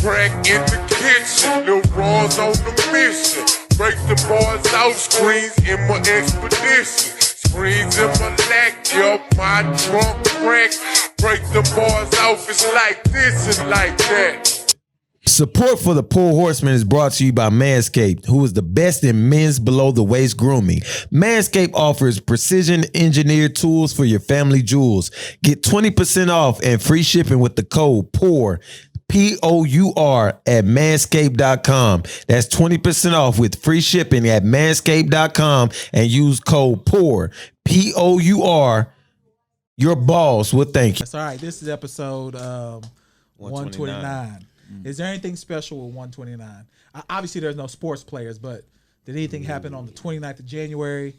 crack in the kitchen, Lil Raw's on the mission. Break the bars out, screens in my expedition. Screens in my lack, yup, my trunk crack. Break the bars off, it's like this and like that. Support for the Pour Horsemen is brought to you by Manscaped, who is the best in men's below-the-waist grooming. Manscaped offers precision-engineered tools for your family jewels. Get 20% off and free shipping with the code POUR, P-O-U-R, at manscaped.com. That's 20% off with free shipping at manscaped.com and use code POUR, P-O-U-R. Your boss will thank you. That's all right. This is episode 129. Is there anything special with 129? Obviously, there's no sports players, but did anything happen on the 29th of January?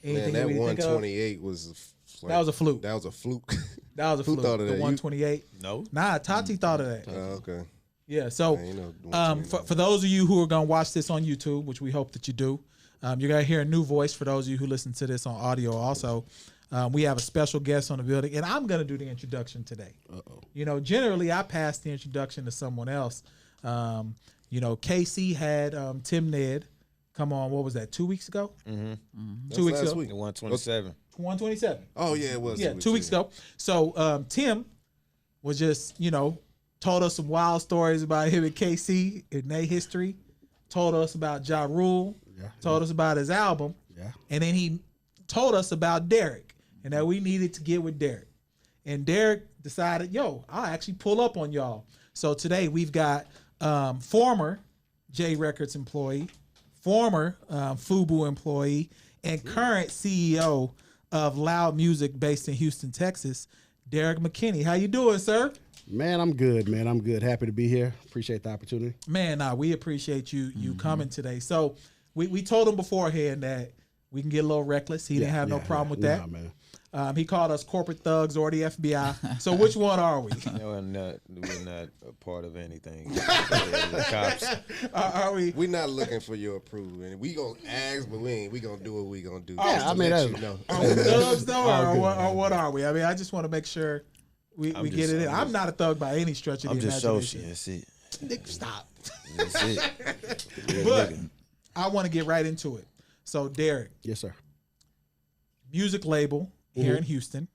Anything Man, that 128 was that was a fluke. That was a fluke. That was a fluke. Thought of the that? 128. No. Nah, Tati thought of that. Oh, okay. Yeah. So, for those of you who are gonna watch this on YouTube, which we hope that you do, you're gonna hear a new voice. For those of you who listen to this on audio, also. We have a special guest on the building, and I'm going to do the introduction today. You know, generally, I pass the introduction to someone else. You know, KC had Tim Ned come on, what was that, 2 weeks ago? 2 weeks ago. Week. 127. 127. Oh, yeah, it was. Yeah, 2 weeks ago. So Tim was just, you know, told us some wild stories about him and KC in their history, told us about Ja Rule, told us about his album, and then he told us about Derek. And that we needed to get with Derek. And Derek decided, yo, I'll actually pull up on y'all. So today we've got former J Records employee, former FUBU employee, and current CEO of Loud Music based in Houston, Texas, Derek McKinney. How you doing, sir? Man, I'm good, man. I'm good. Happy to be here. Appreciate the opportunity. Man, we appreciate you coming today. So we told him beforehand that we can get a little reckless. He didn't have no problem with that. Nah, man. He called us corporate thugs or the FBI. So which one are we? We're not a part of anything. The cops. Are we? We're not looking for your approval. And we going to ask, but we going to do what we going to do. Yeah, I mean, you know. Are we thugs though, or what are we? I mean, I just want to make sure we get it in. I'm not a thug by any stretch of the imagination. That's it. Nick, stop. That's it. But I want to get right into it. So, Derek. Yes, sir. Music label here in Houston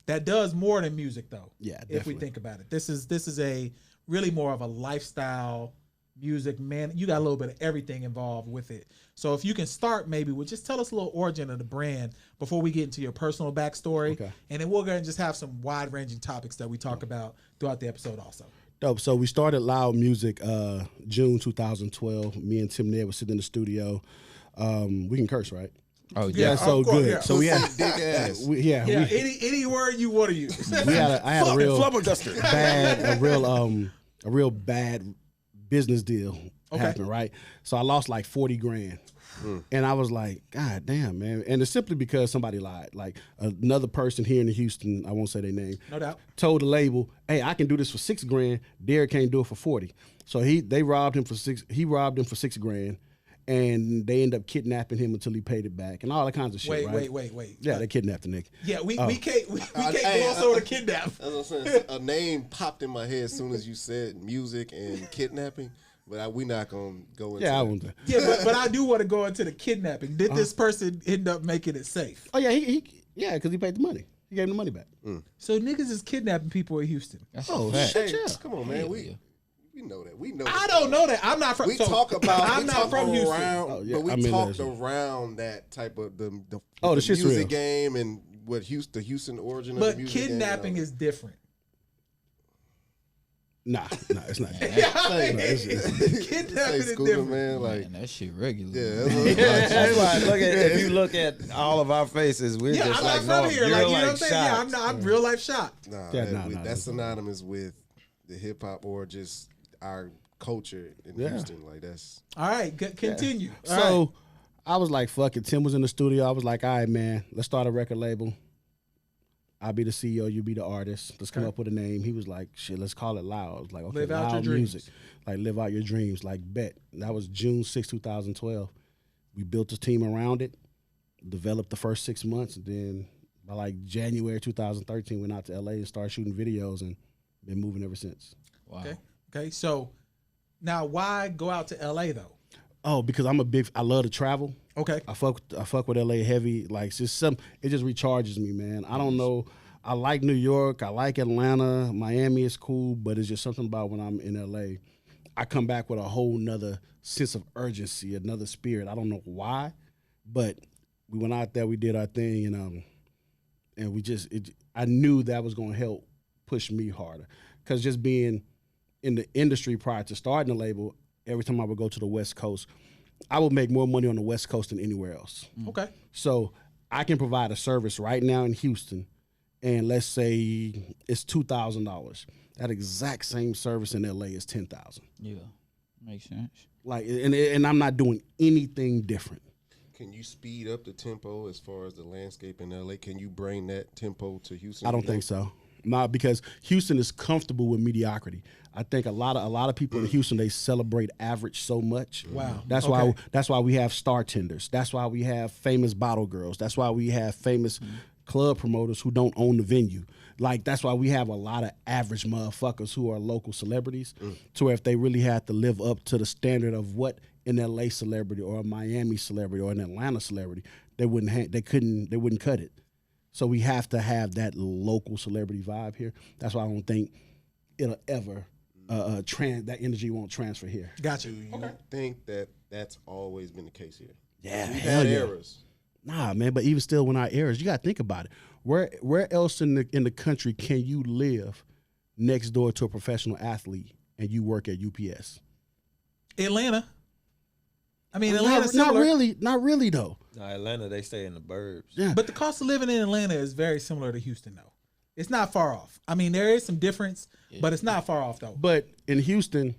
that does more than music, though. Yeah, definitely. If we think about it, this is a really more of a lifestyle music. Man, you got a little bit of everything involved with it. So if you can start maybe with just tell us a little origin of the brand before we get into your personal backstory, and then we're gonna just have some wide ranging topics that we talk about throughout the episode also. Dope. So we started Loud Music June 2012. Me and Tim Ned were sitting in the studio. We can curse, right? Oh yeah, so course, good. Yeah. So we had Big ass. Any word you want to use. I had a real bad business deal happen, right? So I lost like 40 grand. And I was like, God damn, man. And it's simply because somebody lied. Like another person here in Houston, I won't say their name, No doubt. told the label, hey, I can do this for 6 grand. Derek can't do it for 40. So they robbed him for he robbed him for 6 grand. And they end up kidnapping him until he paid it back and all that kinds of shit. Wait. Yeah, they kidnapped the nigga. Yeah, we can't gloss over the kidnap. That's what I'm saying. A name popped in my head as soon as you said music and kidnapping, but we not gonna go into. Yeah, I that. won't. Yeah, but I do want to go into the kidnapping. Did this person end up making it safe? Oh yeah, because he paid the money. He gave him the money back. So niggas is kidnapping people in Houston. Shit, Hey, yeah. come on, man. We know that. We know. I don't know that. I'm not from. We talk about. I'm not from Houston. Around, yeah, but we I mean, talked listen. around that type of the shit's music real. game and what the Houston origin of But the music kidnapping game. is different. Nah, it's not. Kidnapping is different. man. Like Man, that shit regular. yeah, That's why if you look at all of our faces, we're Yeah, just I'm like not from here. you're Like, you know what I'm saying? Yeah, shocked. I'm real life shocked. that's synonymous with the hip hop or just our culture in Houston. Like that's All right, continue. All right. So I was like, fuck it. Tim was in the studio. I was like, all right, man, let's start a record label. I'll be the CEO, you be the artist. Let's come up with a name. He was like, shit, let's call it Loud. I was like, okay, Live out Loud your dreams. Music. Like, live out your dreams. Like, bet. And that was June 6, 2012. We built a team around it, developed the first 6 months, and then by like January 2013, went out to LA and started shooting videos and been moving ever since. Wow. Okay. So Now, why go out to LA though? Oh, because I love to travel. Okay. I fuck with LA heavy. Like it's just it just recharges me, man. I don't know. I like New York. I like Atlanta. Miami is cool, but it's just something about when I'm in LA. I come back with a whole nother sense of urgency, another spirit. I don't know why, but we went out there, we did our thing, and we just I knew that was gonna help push me harder. Cause just being in the industry prior to starting the label, every time I would go to the West Coast, I would make more money on the West Coast than anywhere else. Okay. So I can provide a service right now in Houston, and let's say it's $2,000. That exact same service in LA is $10,000. Yeah, makes sense. Like, and I'm not doing anything different. Can you speed up the tempo as far as the landscape in LA? Can you bring that tempo to Houston? I don't think so. Not because Houston is comfortable with mediocrity. I think a lot of people in Houston, they celebrate average so much. Wow. That's why we have star tenders. That's why we have famous bottle girls. That's why we have famous club promoters who don't own the venue. Like, that's why we have a lot of average motherfuckers who are local celebrities. To where if they really had to live up to the standard of what an LA celebrity or a Miami celebrity or an Atlanta celebrity, they wouldn't cut it. So we have to have that local celebrity vibe here. That's why I don't think it'll ever that energy won't transfer here. Gotcha. Do you think that that's always been the case here? Yeah, We've hell had yeah. errors. Nah, man, but even still, when our errors, you got to think about it. Where else in the country can you live next door to a professional athlete and you work at UPS? Atlanta. I mean, Atlanta's not similar. not really though. Nah, Atlanta, they stay in the burbs. Yeah, But the cost of living in Atlanta is very similar to Houston, though. It's not far off. I mean, there is some difference, but it's not far off, though. but in Houston,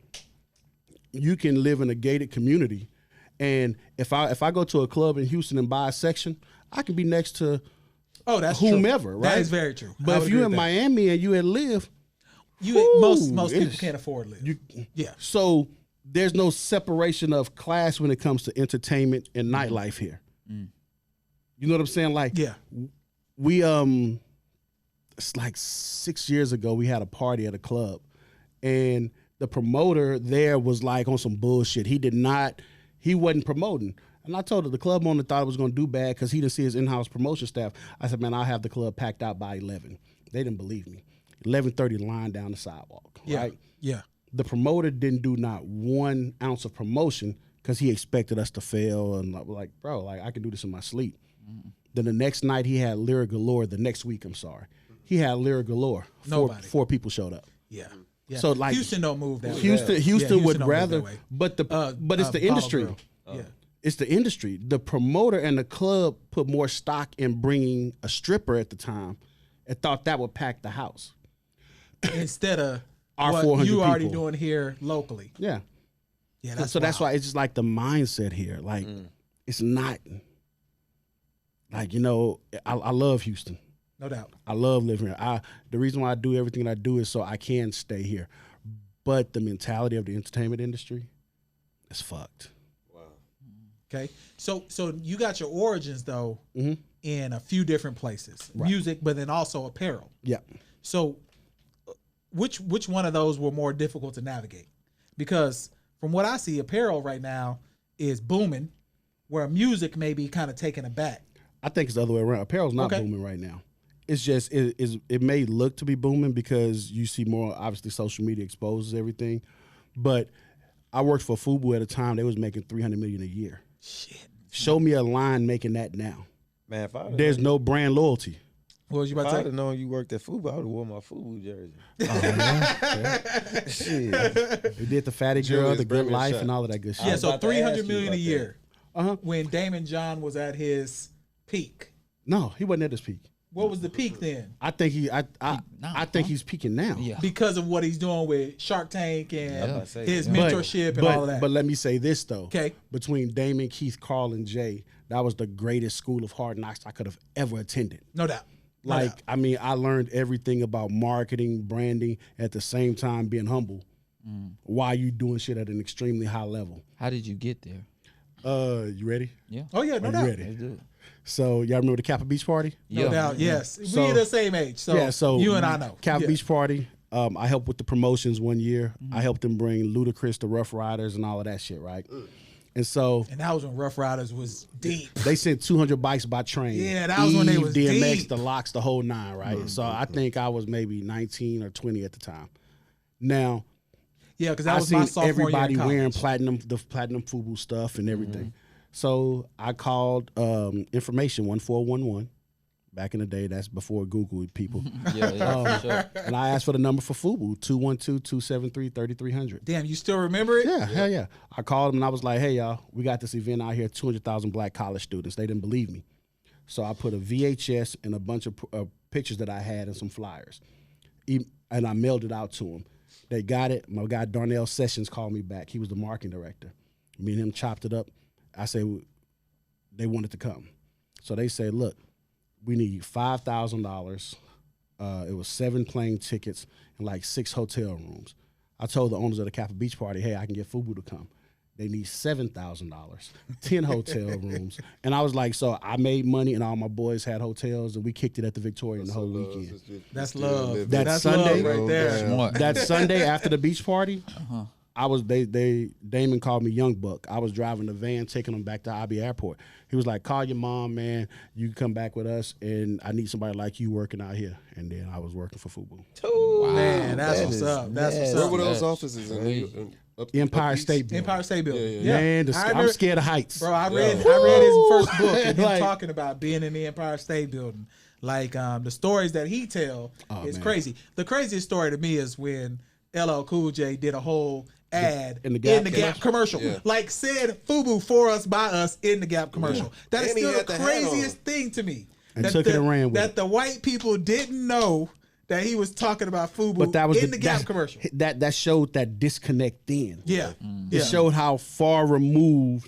you can live in a gated community, and if I go to a club in Houston and buy a section, I can be next to That's whomever, true. right? That is very true. I But would if you're agree in with that. Miami and you at Live, most people it's- can't afford to live. Yeah. so there's no separation of class when it comes to entertainment and nightlife here. You know what I'm saying? Like, Yeah. we it's like 6 years ago we had a party at a club, and the promoter there was like on some bullshit. He wasn't promoting. And I told her the club owner thought it was going to do bad because he didn't see his in-house promotion staff. I said, man, I'll have the club packed out by 11. They didn't believe me. 11:30 line down the sidewalk, Yeah. right? Yeah. The promoter didn't do not 1 ounce of promotion because he expected us to fail. And like, bro, like I can do this in my sleep. Then the next night he had lyric galore. The next week, I'm sorry, he had lyric galore. Nobody. Four people showed up. Yeah. Yeah. So, like, Houston don't move that way. Houston Yeah, would don't move rather, that way. but it's the Bottle industry. Girl. Yeah. It's the industry. The promoter and the club put more stock in bringing a stripper at the time, and thought that would pack the house. Instead of Our what 400 you already people. doing here locally. Yeah. Yeah. So that's why it's just like the mindset here. Like, it's not like, I love Houston. No doubt. I love living here. The reason why I do everything that I do is so I can stay here. But the mentality of the entertainment industry is fucked. Okay. So you got your origins though Mm-hmm. in a few different places. Music, but then also apparel. Yeah. So which one of those were more difficult to navigate? Because from what I see, apparel right now is booming, where music may be kind of taken aback. I think it's the other way around. Apparel's not Okay. booming right now. It's just it may look to be booming because you see more, obviously social media exposes everything. But I worked for Fubu at a time, they was making $300 million a year. Shit. Show me a line making that now. Man, if I'd There's no brand loyalty. What was you about to say? have known you worked at Fubu, I would have worn my Fubu jersey. Shit. We did the Fatty Girl, Julius, the bring Good me a Life, shot. and all of that good shit. Yeah, was so about to ask 300 you million a about year. Uh-huh. When Damon John was at his peak. No, he wasn't at his peak. What was the peak then? I think I think he's peaking now. Yeah. Because of what he's doing with Shark Tank and about to say, his yeah. mentorship and all of that. But let me say this though. Okay. Between Damon, Keith, Carl, and Jay, that was the greatest school of hard knocks I could have ever attended. No doubt. No Like, doubt. I mean, I learned everything about marketing, branding, at the same time being humble. While you doing shit at an extremely high level. How did you get there? You ready? Yeah. Oh yeah, no Are doubt. you ready? Let's do it. So y'all remember the Kappa Beach Party? No Yeah. doubt. Yes. So- we the same age. So, So you and I know. Kappa Yeah. Beach Party. I helped with the promotions one year. I helped them bring Ludacris to Rough Riders and all of that shit, right? And so And that was when Rough Riders was deep. they sent 200 bikes by train. Yeah, that was when they was DMX, deep. the Locks, the whole nine, right? So I think I was maybe 19 or 20 at the time. Now, Yeah, because that I was my seen sophomore everybody year in wearing college. the platinum FUBU stuff and everything. So I called information 1411. Back in the day, that's before Google people. Yeah, for sure. And I asked for the number for FUBU, 212-273-3300. Damn, you still remember it? Yeah, hell yeah. I called them and I was like, hey, y'all, we got this event out here, 200,000 black college students. They didn't believe me. So I put a VHS and a bunch of pictures that I had and some flyers. And I mailed it out to them. They got it. My guy Darnell Sessions called me back. He was the marketing director. Me and him chopped it up. I said, they wanted to come. So they said, look, we need $5,000. It was 7 plane tickets and like 6 hotel rooms. I told the owners of the Kappa Beach Party, hey, I can get FUBU to come. They need $7,000, 10 hotel rooms. And I was like, so I made money and all my boys had hotels and we kicked it at the Victorian the whole weekend. That's love. That That's Sunday, love right there. Smart. that Sunday after the beach party, Damon called me Young Buck. I was driving the van, taking him back to IB Airport. He was like, call your mom, man. You can come back with us, and I need somebody like you working out here. And then I was working for FUBU. Man, that's what's up. That's what's Where up. were those offices in Empire up east? State Building. Empire State Building. Yeah. Man, I I'm remember- scared of heights. Bro, I read his first book and him Like- talking about being in the Empire State Building. Like the stories that he tell is man. crazy. The craziest story to me is when LL Cool J did a whole ad In the Gap Gap commercial. Yeah. Like said FUBU for us by us in the Gap commercial. That is And he still the had the hat craziest on. thing to me. And That took it and ran with That it. the white people didn't know that he was talking about FUBU But that was in the Gap commercial. That showed that disconnect then. Yeah. It showed how far removed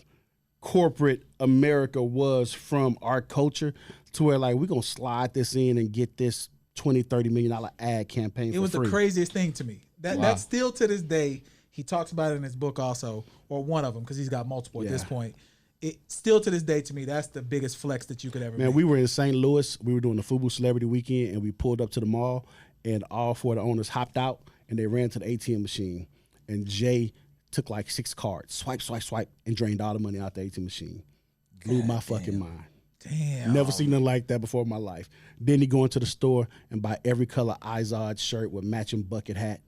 corporate America was from our culture to where like we're gonna slide this in and get this $20-30 million ad campaign It for was free. the craziest thing to me. That's still to this day. He talks about it in his book also, or one of them, because he's got multiple at this Yeah. point. It still to this day to me, that's the biggest flex that you could ever Man, make. we were in St. Louis. We were doing the FUBU Celebrity Weekend, and we pulled up to the mall, and all 4 of the owners hopped out, and they ran to the ATM machine. And Jay took like 6 cards, swipe, swipe, swipe, and drained all the money out the ATM machine. Blew my fucking mind. Damn. Never seen nothing like that before in my life. Then he go into the store and buy every color Izod shirt with matching bucket hat.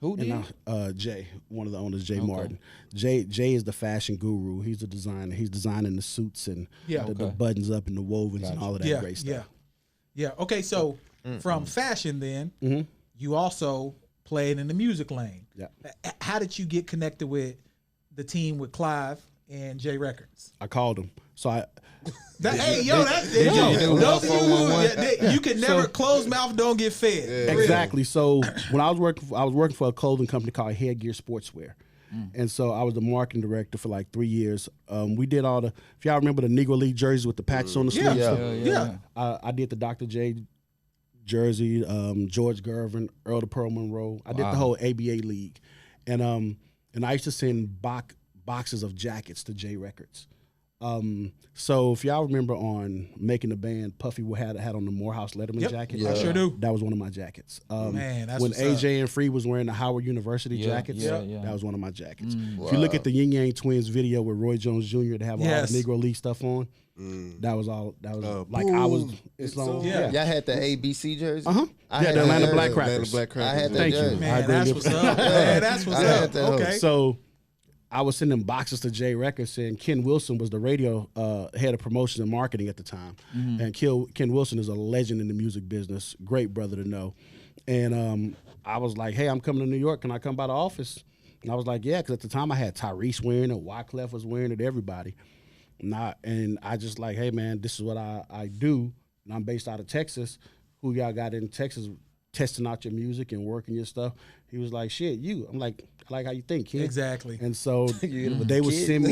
Who did? And Jay, one of the owners, Jay Martin. Jay is the fashion guru. He's the designer. He's designing the suits and the buttons up and the wovens and all of that great stuff. Yeah. Okay, so from fashion then, you also played in the music lane. Yeah. How did you get connected with the team with Clive and J Records? I called him. So I You can never close mouth, don't get fed. exactly. So when I was working for a clothing company called Headgear Sportswear. And so I was the marketing director for like 3 years. We did all the, if y'all remember the Negro League jerseys with the patches on the sleeves. Yeah. I did the Dr. J jersey, George Gervin, Earl the Pearl Monroe. I did the whole ABA league. And I used to send boxes of jackets to J Records. So if y'all remember on Making the Band, Puffy had on the Morehouse Letterman jacket. I sure do. That was one of my jackets. Man, that's when what's AJ and Free was wearing the Howard University jackets, yeah. that was one of my jackets. If you look at the Yin Yang Twins video with Roy Jones Jr. to have all the Negro League stuff on, that was like I was. It's on. Yeah. Y'all had the ABC jersey? I had the Atlanta Black Atlanta Crackers. Black Crackers. I had that Thank you. jersey. I Man, agree that's with what's you. up. Man, that's what's I had up. that Okay. So I was sending boxes to J Records, and Ken Wilson was the radio head of promotions and marketing at the time. And Ken Wilson is a legend in the music business, great brother to know. And I was like, hey, I'm coming to New York. Can I come by the office? And I was like, yeah, because at the time I had Tyrese wearing it, Wyclef was wearing it, everybody. And I just like, hey, man, this is what I do. And I'm based out of Texas. Who y'all got in Texas testing out your music and working your stuff? He was like, shit, you. I'm like, I like how you think, kid. Exactly. And so they would send me.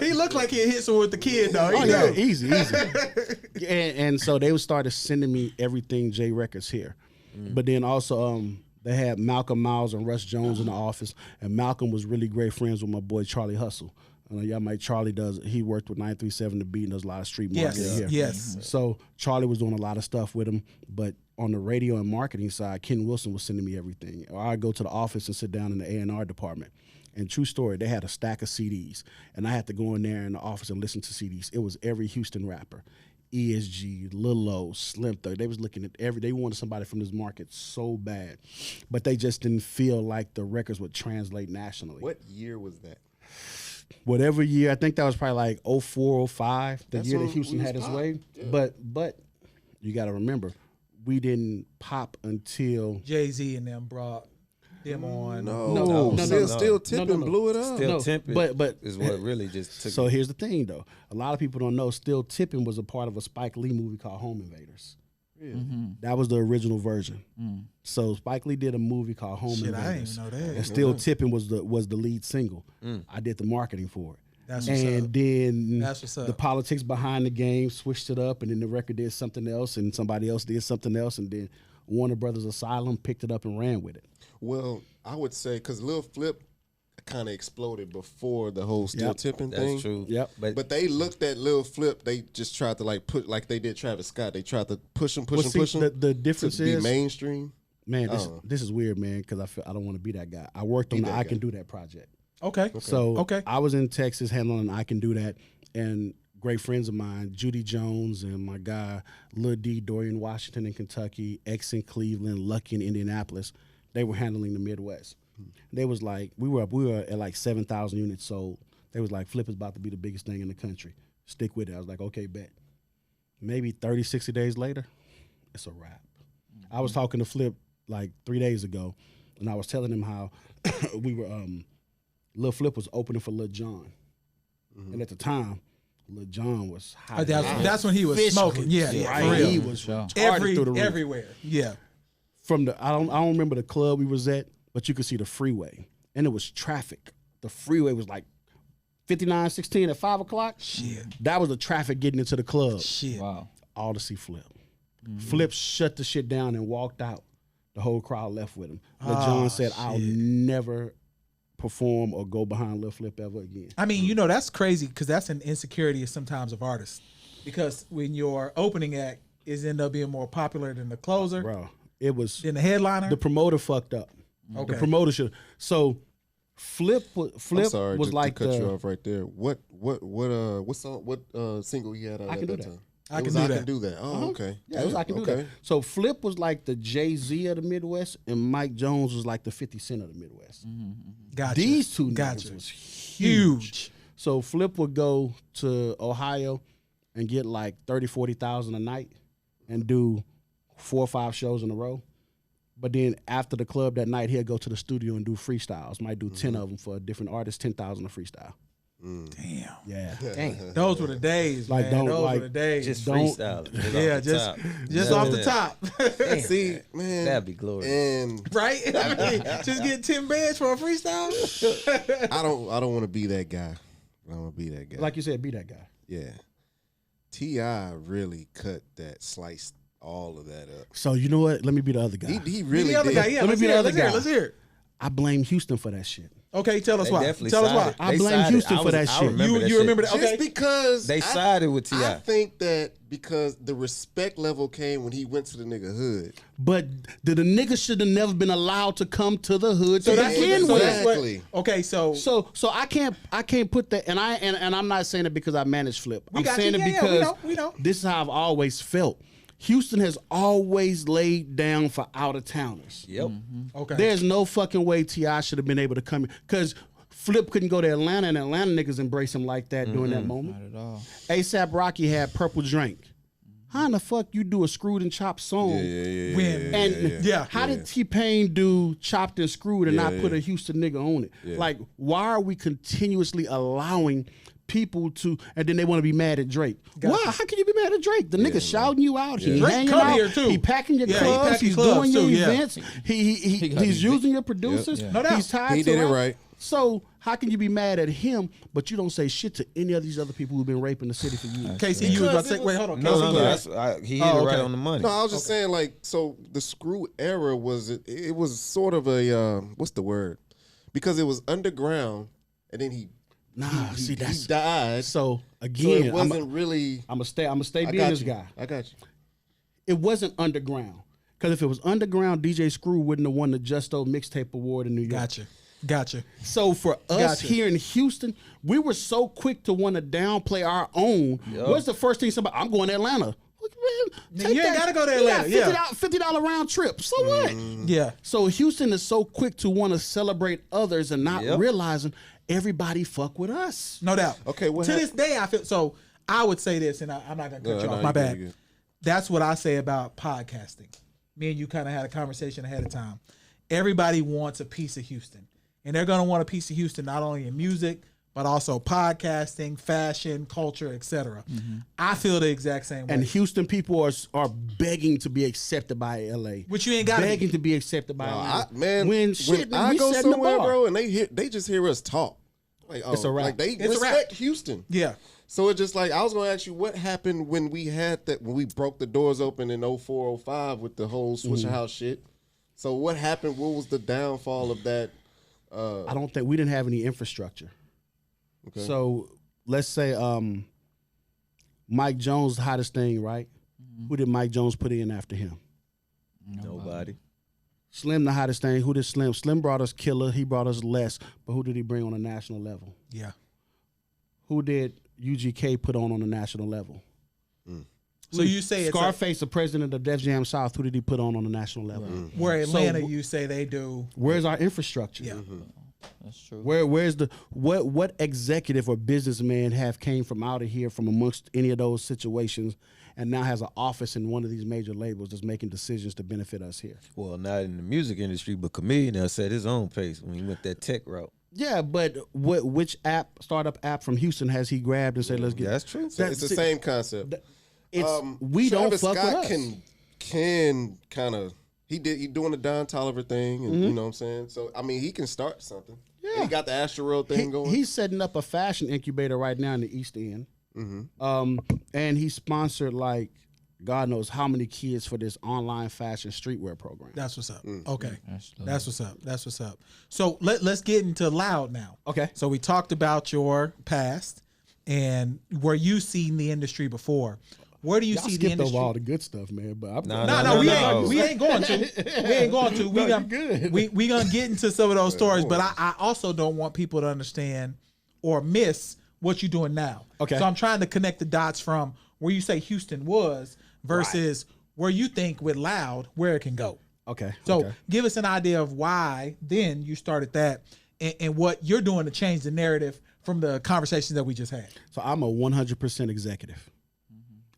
He looked like he hit someone with the kid, though. Oh, yeah, easy. and so they would start sending me everything J Records here. But then also they had Malcolm Miles and Russ Jones in the office. And Malcolm was really great friends with my boy Charlie Hustle. I know y'all might. Charlie does. He worked with 937 The Beat and does a lot of street marketing Yes, here. yes. So Charlie was doing a lot of stuff with him, but on the radio and marketing side, Ken Wilson was sending me everything. Or I'd go to the office and sit down in the A&R department. And true story, they had a stack of CDs, and I had to go in there in the office and listen to CDs. It was every Houston rapper, ESG, Lil O, Slim Thug. They was looking at they wanted somebody from this market so bad, but they just didn't feel like the records would translate nationally. What year was that? Whatever year, I think that was probably like 04, 05, the That's year that when Houston we had its was way. pop. But you got to remember, we didn't pop until Jay-Z and them brought them on. No, Still Tippin' blew it up. Still Tippin' but is what really just took So here's the thing, though. A lot of people don't know Still Tippin' was a part of a Spike Lee movie called Home Invaders. That was the original version. So Spike Lee did a movie called Home Shit, I didn't Invaders. even know that. And Still Tippin' was the lead single. I did the marketing for it. That's what's And up. then That's what's up. the politics behind the game switched it up, and then the record did something else, and somebody else did something else, and then Warner Brothers Asylum picked it up and ran with it. Well, I would say because Lil Flip kind of exploded before the whole Still Yep. Tippin' That's thing. true. Yep. But They looked at Lil Flip. They just tried to put like they did Travis Scott. They tried to push him, Well, see, push him. the difference to be is, mainstream. man, Oh. this is weird, man, because I don't want to be that guy. I worked on Be the that I guy. Can Do That project. Okay. So Okay. I was in Texas handling I Can Do That, and great friends of mine, Judy Jones and my guy Lil D, Dorian Washington in Kentucky, X in Cleveland, Lucky in Indianapolis, they were handling the Midwest. They was like, we were at like 7,000 units sold. They was like, Flip is about to be the biggest thing in the country. Stick with it. I was like, okay, bet. Maybe 30, 60 days later, it's a wrap. I was talking to Flip like 3 days ago, and I was telling him how we were Lil Flip was opening for Lil Jon. And at the time, Lil Jon was hot. That's when he was Fish smoking. grease. Yeah, Right. for real. He was retarded through the roof. Everywhere. Yeah. From the I don't remember the club we was at, but you could see the freeway. And it was traffic. The freeway was like 5916 at 5 o'clock. Shit. That was the traffic getting into the club. Shit. wow. All to see Flip. Flip shut the shit down and walked out. The whole crowd left with him. Lil Jon said, I'll never perform or go behind Lil Flip ever again. I mean, you know, that's crazy because that's an insecurity sometimes of artists. Because when your opening act is end up being more popular than the closer, Bro, it was than the headliner. the promoter fucked up. Okay. The promoter should. So Flip I'm sorry was to like cut you the off right there. What song? What single he had out I at Can Do that That. time? I It Can was Do I That. Can Do That. Oh, okay. Yeah, it was I Can Do That. So Flip was like the Jay-Z of the Midwest, and Mike Jones was like the 50 Cent of the Midwest. Gotcha. These two Gotcha. niggas was huge. Huge. So Flip would go to Ohio and get like 30, 40,000 a night and do 4 or 5 shows in a row. But then after the club that night, he'll go to the studio and do freestyles. Might do 10 of them for a different artist, 10,000 a freestyle. Damn. Yeah. Dang. Those were the days, Like, man. don't, Those like, were the days. Just Don't- freestyle. yeah, just off the top. Damn. See, man, That'd be glorious. And Right? I mean, just get 10 bands for a freestyle. I don't want to be that guy. I don't want to be that guy. Like you said, be that guy. Yeah, T.I. really cut that, sliced all of that up. So you know what? Let me be the other guy. He Be really the other did. guy. Yeah, Let me let's be hear the it. other Let's hear it. guy. Let's hear it. I blame Houston for that shit. Okay, tell us They why. definitely Tell us why. sided. I They blame sided. Houston I for that was- I shit. remember that You shit. remember that? Just Okay. because They sided with I T.I. think that because the respect level came when he went to the nigga hood. But the nigga should have never been allowed to come to the hood to So that's begin so with. that's what- Exactly. Okay, so So I can't put that, and I'm not saying it because I manage Flip. I'm got saying you. it Yeah, because we know. this is how I've always felt. Houston has always laid down for out of towners. Yep. okay. There's no fucking way T.I. should have been able to come here because Flip couldn't go to Atlanta, and Atlanta niggas embrace him like that during that moment. Not at all. ASAP Rocky had Purple Drink. How in the fuck you do a screwed and chopped song? When- And yeah. how did T-Pain do Chopped and Screwed and not put yeah. a Houston nigga on it? Like, why are we continuously allowing people to, and then they want to be mad at Drake? Why? How can you be mad at Drake? The nigga shouting you out. He Drake hanging come out. here, too. He packing your Yeah, he clubs. packing He's clubs, doing your too, yeah. events. He's using your producers. Yep. No doubt. He's tied He to did it us. right. So how can you be mad at him, but you don't say shit to any of these other people who've been raping the city for years? Casey, you was about to say, Because wait, hold on. No, Casey, no, go no. ahead. He hit it right okay. on the money. No, I was just saying, like, so the screw era was it was sort of a what's the word? Because it was underground, and then he Nah, see he that's died. so So again. it wasn't really. I'm gonna stay I being got this you. guy. I got you. It wasn't underground. Because if it was underground, DJ Screw wouldn't have won the Justo Mixtape Award in New York. Gotcha. So for us Gotcha. here in Houston, we were so quick to want to downplay our own. What's the first thing somebody? I'm going to Atlanta. Look, man, take You ain't that. gotta go to You got Atlanta, yeah. $50 round trip. So what? Yeah. So Houston is so quick to want to celebrate others and not realizing everybody fuck with us. No doubt. Okay, what to this day, I feel so. I would say this, and I'm not gonna cut you off. My you bad. good. That's what I say about podcasting. Me and you kind of had a conversation ahead of time. Everybody wants a piece of Houston, and they're gonna want a piece of Houston not only in music but also podcasting, fashion, culture, etc. I feel the exact same way. And Houston people are begging to be accepted by LA. Which you ain't got begging to be accepted by LA. Man, when I we go setting the somewhere, bar. bro, and they just hear us talk. Like, oh, It's a wrap. Like they It's a wrap. respect Houston. Yeah. So it's just like I was gonna ask you what happened when we broke the doors open in 04, 05 with the whole Swisher House shit. So what happened? What was the downfall of that? I don't think we didn't have any infrastructure. Okay. So let's say Mike Jones, the hottest thing, right? Who did Mike Jones put in after him? Nobody. Slim, the hottest thing. Who did Slim? Slim brought us Killer. He brought us Less. But who did he bring on a national level? Yeah. Who did UGK put on a national level? So you say it's Scarface, the president of Def Jam South. Who did he put on a national level? where Atlanta, So- you say they do. Where's our infrastructure? Yeah. That's true. Where's the what executive or businessman have came from out of here from amongst any of those situations and now has an office in one of these major labels that's making decisions to benefit us here? Well, not in the music industry, but Chameleon now set his own pace when he went that tech route. Yeah, but which startup app from Houston has he grabbed and said, let's get? That's true. So it's the same concept. We don't Travis fuck Scott with us. can kind of he doing the Don Toliver thing, and you know what I'm saying. So I mean, he can start something. Yeah, and he got the Astro thing going. He's setting up a fashion incubator right now in the East End. And he sponsored like God knows how many kids for this online fashion streetwear program. That's what's up. Okay. That's what's up. That's what's up. So let's get into Loud now. Okay. So we talked about your past and where you seen the industry before. Where do you Y'all see the skipped industry? over all the good stuff, man. But I'm No, we ain't going to. We ain't going to. No, you're good. We gonna get into some of those stories, but I also don't want people to understand or miss what you're doing now. Okay. So I'm trying to connect the dots from where you say Houston was versus where you think with Loud where it can go. Okay. So okay. give us an idea of why then you started that and what you're doing to change the narrative from the conversations that we just had. So I'm a 100% executive.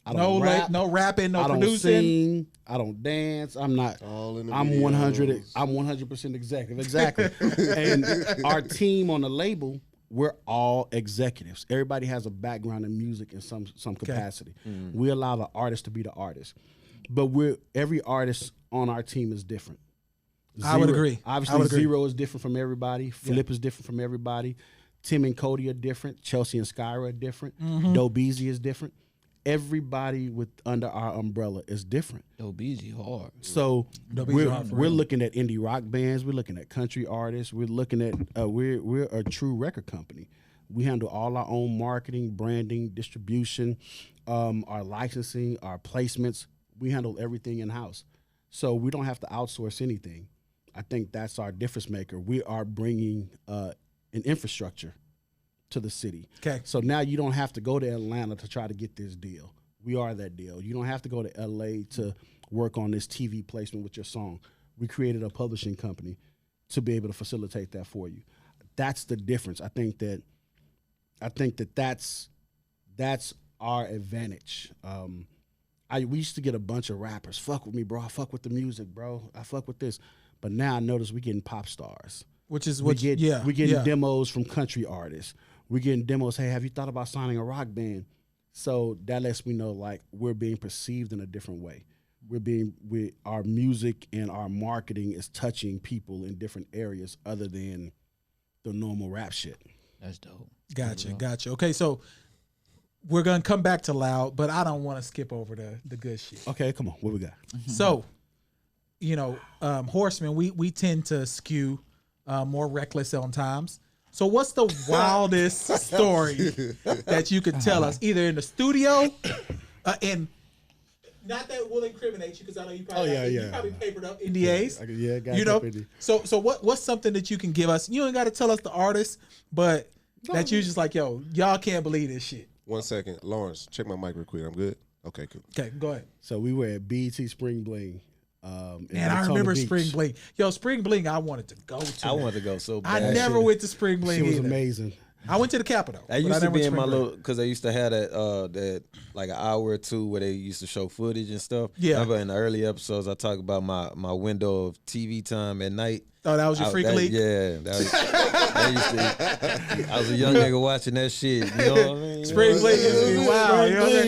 I No don't rap. no rapping, no I don't producing. sing. I don't dance. I'm not. All in the I'm 100. videos. I'm 100% executive. Exactly. And our team on the label, we're all executives. Everybody has a background in music in some capacity. We allow the artist to be the artist, but every artist on our team is different. I would agree. Obviously, I would agree. Zero is different from everybody. Flip is different from everybody. Tim and Cody are different. Chelsea and Skyra are different. Doe Beezy is different. Everybody under our umbrella is different. Yo, BG hard. So Doe Beezy hard for we're real. looking at indie rock bands. We're looking at country artists. We're looking at we're a true record company. We handle all our own marketing, branding, distribution, our licensing, our placements. We handle everything in house. So we don't have to outsource anything. I think that's our difference maker. We are bringing an infrastructure to the city. Okay. So now you don't have to go to Atlanta to try to get this deal. We are that deal. You don't have to go to LA to work on this TV placement with your song. We created a publishing company to be able to facilitate that for you. That's the difference. I think that's our advantage. We used to get a bunch of rappers. Fuck with me, bro. I fuck with the music, bro. I fuck with this. But now I notice we getting pop stars. Which is We what getting demos from country artists. We're getting demos. Hey, have you thought about signing a rock band? So that lets me know like we're being perceived in a different way. Our music and our marketing is touching people in different areas other than the normal rap shit. That's dope. Gotcha. Okay, so we're gonna come back to Loud, but I don't want to skip over the good shit. Okay, come on. What we got? So, Horsemen, we tend to skew more reckless on times. So what's the wildest story that you could tell us, either in the studio, and not that will incriminate you, because I know you probably you probably papered up NDAs. So what's something that you can give us? You ain't got to tell us the artist, but that you just like, yo, y'all can't believe this shit. 1 second, Lawrence, check my mic real quick. I'm good. Okay, cool. Okay, go ahead. So we were at BET Spring Bling. And I remember Spring Bling. Yo, Spring Bling, I wanted to go to. I wanted to go so bad. I never went to Spring Bling. It was either. amazing. I went to the Capitol. I used to be in my little, because they used to have that like an hour or two where they used to show footage and stuff. Yeah. Remember in the early episodes, I talk about my window of TV time at night. Oh, that was your freak league? Yeah. I was a young nigga watching that shit. You know what I mean? Spring Bling is wild. You know what I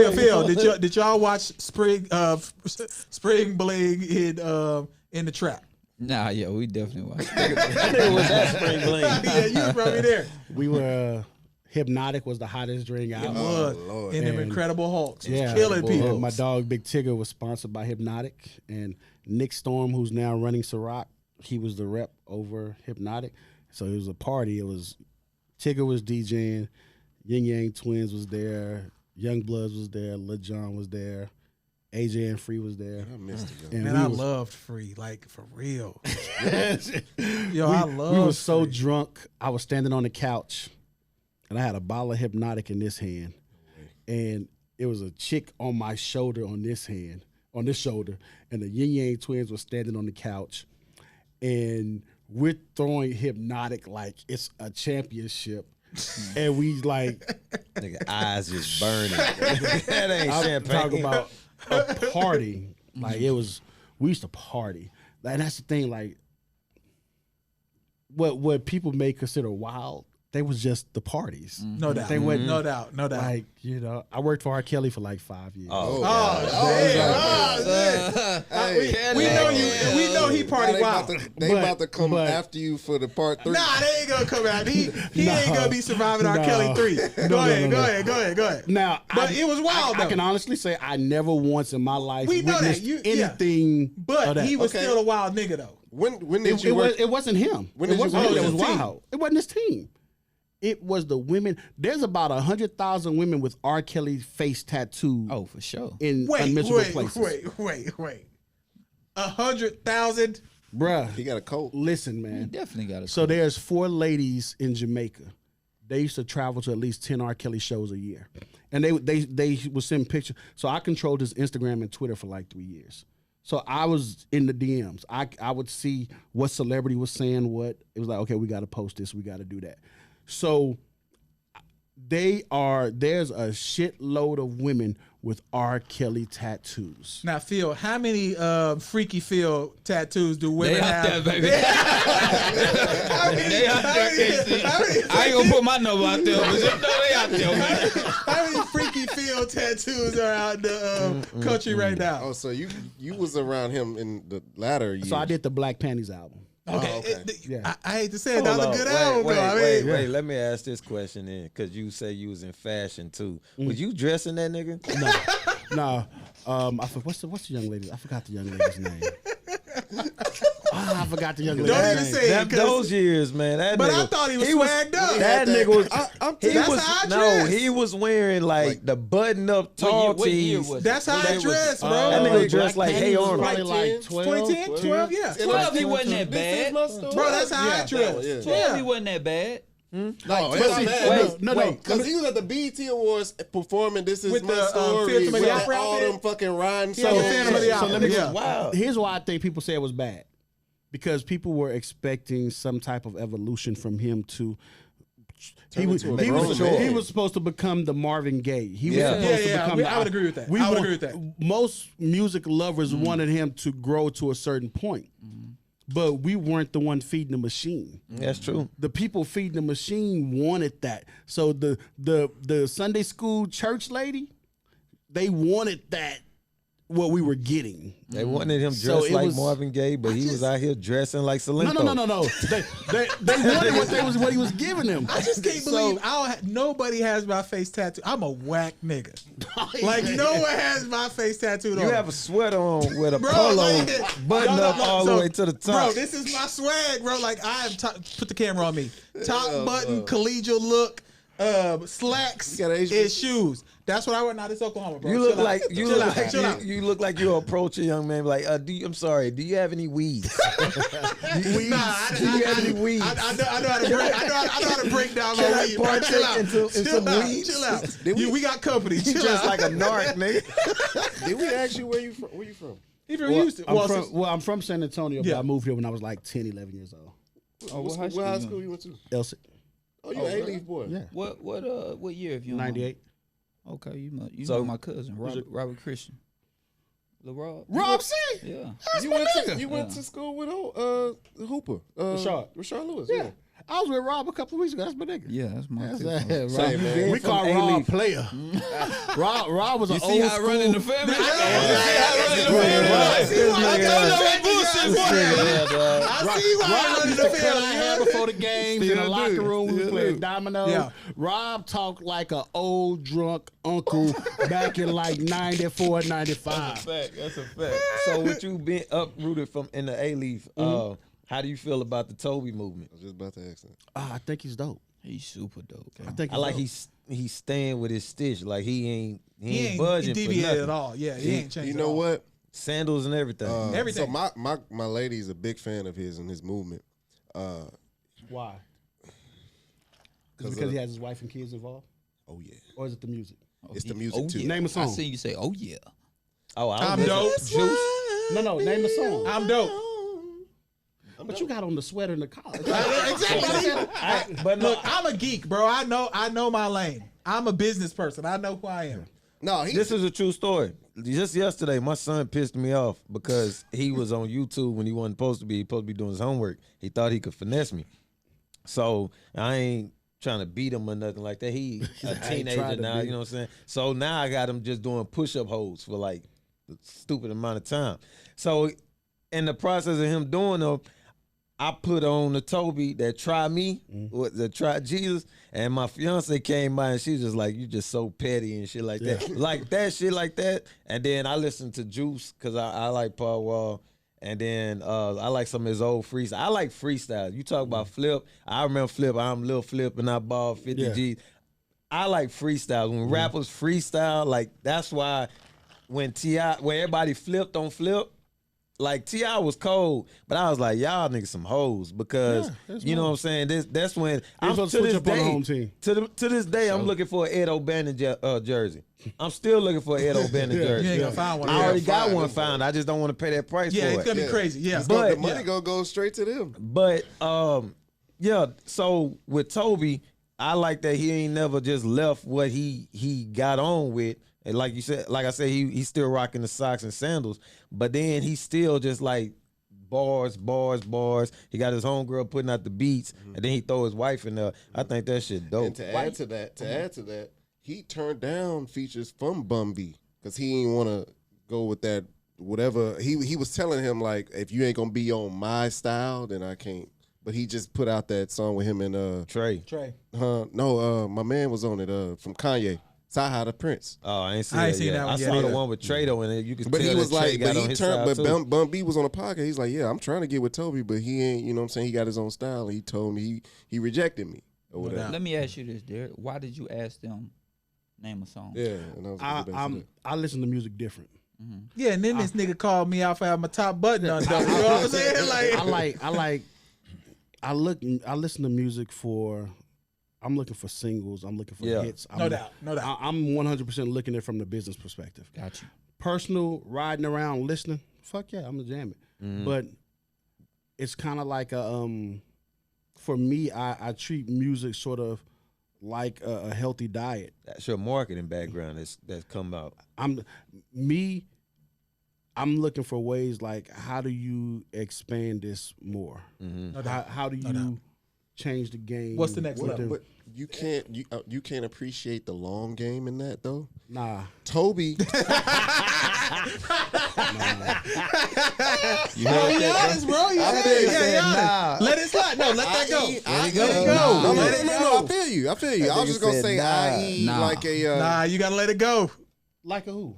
mean? Phil, did y'all watch Spring Bling in the trap? Nah, yeah, we definitely watched. It was that Spring Bling. Yeah, you was probably there. We were Hypnotic was the hottest drink out. It was. Lord. And them Incredible Hulks was Yeah, killing people. My dog Big Tigger was sponsored by Hypnotic, and Nick Storm, who's now running Ciroc, he was the rep over Hypnotic. So it was a party. It was Tigger was DJing, Yin Yang Twins was there, Young Bloods was there, Lil Jon was there, AJ and Free was there. I missed it. And Man, I loved Free, like for real. I loved We were so Free. drunk. I was standing on the couch, and I had a bottle of Hypnotic in this hand, and it was a chick on my shoulder on this hand, on this shoulder, and the Yin Yang Twins were standing on the couch, and we're throwing Hypnotic like it's a championship. And we like, Nigga, eyes just burning. That ain't I'm champagne. talking about a party. Like it was, we used to party. And that's the thing, like what people may consider wild, they was just the parties. No doubt. They wasn't No doubt. No doubt. like, you know, I worked for R. Kelly for like 5 years. We know you. We know he party wild. They about to come after you for the part 3. Nah, they ain't gonna come out. He ain't gonna be surviving R. Kelly 3. Go ahead. Now, But it was wild, I though. can honestly say I never once in my life We know that. witnessed anything. of But that. he was Okay. still a wild nigga though. When did you work? It wasn't him. When It did you wasn't work him that with was his team? wild. It wasn't his team. It was the women. There's about 100,000 women with R. Kelly face tattoos Oh, for sure. in unmentionable places. Wait. 100,000. Bruh, He got a coat. listen, He man. definitely got a So there's 4 ladies in Jamaica. They used to travel to at least 10 R. Kelly shows a year. And they would send pictures. So I controlled his Instagram and Twitter for like 3 years. So I was in the DMs. I would see what celebrity was saying what. It was like, okay, we got to post this. We got to do that. So there's a shitload of women with R. Kelly tattoos. Now, Phil, how many Freaky Phil tattoos do women They out have? there, baby. How many- They out there, KC. how many I ain't gonna put my number out there, but just know they out there, man. How many Freaky Phil tattoos are out in the country right now? Oh, so you was around him in the latter years. So I did the Black Panties album. Okay. Yeah. I hate to say it, that was a good album, though. I mean, Wait, let me ask this question then, because you say you was in fashion too. Was you dressing that nigga? No, what's the young lady? I forgot the young lady's name. I forgot the young lady's Don't name. even say it. 'Cause- Those years, man. That But nigga, I thought he was swagged up. That nigga was. That's how I dress. He was wearing like the button up tall What year tees. was That's how I dress, bro. That nigga was dressed like Hey Arnold. Probably like 12. 2010, 12, yeah. 12, he wasn't that bad. Bro, that's how I dress. Yeah. 12, he wasn't that bad. No, But it's see, not bad. no. Because he was at the BET Awards performing "This Is With My the, Story" Phantom of the with Opera all outfit? them fucking riding Yeah, the songs. Phantom of the Opera. let me Yeah. Wow. Here's why I think people say it was bad. Because people were expecting some type of evolution from him to. He was supposed to become the Marvin Gaye. He was supposed to become. I would agree with that. I would agree with that. Most music lovers wanted him to grow to a certain point, but we weren't the one feeding the machine. That's true. The people feeding the machine wanted that. So the Sunday school church lady, they wanted that what we were getting. They wanted him So dressed it like was- Marvin Gaye, but he was out here dressing like Salento. No. They wanted what he was giving them. I just can't believe nobody has my face tattooed. I'm a whack nigga. Like no one has my face tattooed on. You have a sweater on with a Bro, polo like- button No, up all the so, way to the top. Bro, this is my swag, bro. Like I am. Put the camera on me. Top button, collegial look, slacks, You got Asian- and shoes. That's what I wear. Now this Oklahoma, bro. You look Chill like out. you Chill look out. like Chill out. you look like you approach a young man like, I'm sorry, do you have any weeds? Nah, Do you have any weeds? I know how to break. I know how to break down Can my I weed. Bro. partake Chill out. into Chill some out. weeds? Chill out. We got company. You Chill just out. like a narc, nigga. Did we ask you where you from? Where you from? He from Houston. I'm from San Antonio, Yeah. but I moved here when I was like 10, 11 years old. Oh, What high school you went to? Elsick, Oh, you an A-Leaf boy. yeah, What year? If you don't mind? 98. Okay, you So- know my cousin Robert Christian. Lil Rob. Rob C. Yeah. You went to school with Hooper. Rashard Lewis. Yeah. I was with Rob a couple of weeks ago. That's my nigga. Yeah, that's my That's cousin. that, Say, Rob. man. We From call A-Leaf. Rob player. Rob was an You old see how I school. run in the family? I see why Rob I used to cut our hair before the games in the Still locker do. room. We was Still playing do. dominoes. Yeah. Rob talked like an old drunk uncle back in like 94, 95. That's a fact. So with you being uprooted from in the A-Leaf, how do you feel about the Toby movement? I was just about to ask that. I think he's dope. He's super dope. I think I he's like dope. he's staying with his stitch. Like he ain't He budging ain't for deviated nothing. at all. Yeah, he ain't changed. You at know all. what? Sandals and everything. Everything. So my lady's a big fan of his and his movement. Why? Is it because he has his wife and kids involved? Oh yeah, Or is it the music? it's the music too. Yeah. Name a song. I seen you say, "Oh yeah." oh, I'm dope. No, name a song. I'm dope. But you got on the sweater and the collar. Exactly. But no, Look, I'm a geek, bro. I know my lane. I'm a business person. I know who I am. No, this is a true story. Just yesterday, my son pissed me off because he was on YouTube when he wasn't supposed to be. He supposed to be doing his homework. He thought he could finesse me. So I ain't trying to beat him or nothing like that. He a teenager tried to now, beat you know what I'm saying? So now I got him just doing push-up holds for like a stupid amount of time. So in the process of him doing them, I put on the Toby that try me, that try Jesus, and my fiance came by and she was just like, "You just so petty and shit like that, like that shit like that." And then I listened to Juice because I like Paul Wall, and then I like some of his old freestyle. I like freestyle. You talk about Flip, I remember Flip. I'm Lil Flip and I balled 50 Yeah. G's. I like freestyle. When rappers freestyle, like that's why when T.I., when everybody flipped on Flip. Like T.I. was cold, but I was like, y'all niggas some hoes because you know what I'm saying. That's when I'm to supposed to this switch up on the day. home team. To this day, I'm looking for an Ed O'Bannon jersey. I'm still looking for an Ed O'Bannon jersey. You ain't gonna find one. I already got find one them, found. I just don't want to pay that price Yeah, for it's it. gonna be crazy. Yeah, But- the money gonna go straight to them. But yeah. So with Toby, I like that he ain't never just left what he got on with. And like you said, like I said, he's still rocking the socks and sandals. But then he's still just like bars. He got his homegirl putting out the beats, and then he throw his wife in there. I think that shit dope. And to add to that, he turned down features from Bun B because he didn't want to go with that. Whatever he was telling him, like, if you ain't gonna be on my style, then I can't. But he just put out that song with him and Trey. my man was on it from Kanye, Saha the Prince. Oh, I ain't seen I ain't that seen yet. that one I yet saw the either. one with Trey though, and you can But tell he was that Trey like, got but on he his turned, side but too. Bun B was on the podcast. He's like, yeah, I'm trying to get with Toby, but he ain't, you know what I'm saying? He got his own style, and he told me he rejected me or whatever. doubt. Let me ask you this, Derek. Why did you ask them name a song? Yeah, and I was gonna get back to that. I listen to music different. Yeah, and then this nigga called me out for having my top button undone. You know what I'm saying? Like, I listen to music for. I'm looking for singles. I'm looking for Yeah. hits. No doubt. I'm 100% looking at it from the business perspective. Got you. Personal, riding around, listening. Fuck yeah, I'm gonna jam it. But it's kind of like for me, I treat music sort of like a healthy diet. That's your marketing background that's come out. I'm looking for ways like how do you expand this more? No How, doubt. how do you changed the game. What's the next level? But you can't appreciate the long game in that though. Nah. Toby. You honest, bro. You honest. Let it slide. No, let that go. Let it go. No. I feel you. I was just gonna say, i.e., like a. Nah, you gotta let it go. Like a who?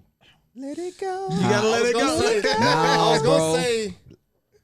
Let it go. You gotta let it go. I was gonna say,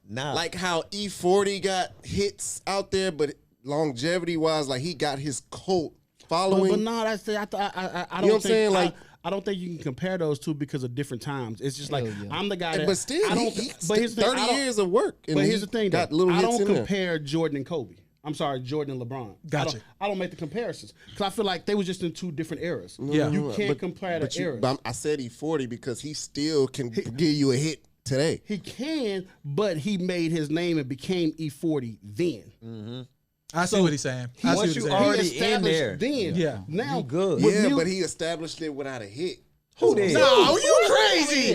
Nah. like how E40 got hits out there, but longevity wise, like he got his cult following. But no, that's I don't You know what I'm think, saying? Like, I don't think you can compare those two because of different times. It's just like I'm the guy that. but still, I don't. But here's the thing, 30 years of work. And But here's the thing, got though. little I hits don't in there. compare Jordan and Kobe. I'm sorry, Jordan and LeBron. Gotcha. I don't make the comparisons because I feel like they were just in two different eras. Yeah. You can't compare the eras. But I said E40 because he still can give you a hit today. He can, but he made his name and became E40 then. I see what he's saying. I see what Once he's you saying. already He established in there, then. Yeah. Now you good. with Yeah, mu- but he established it without a hit. Who did? No, you crazy.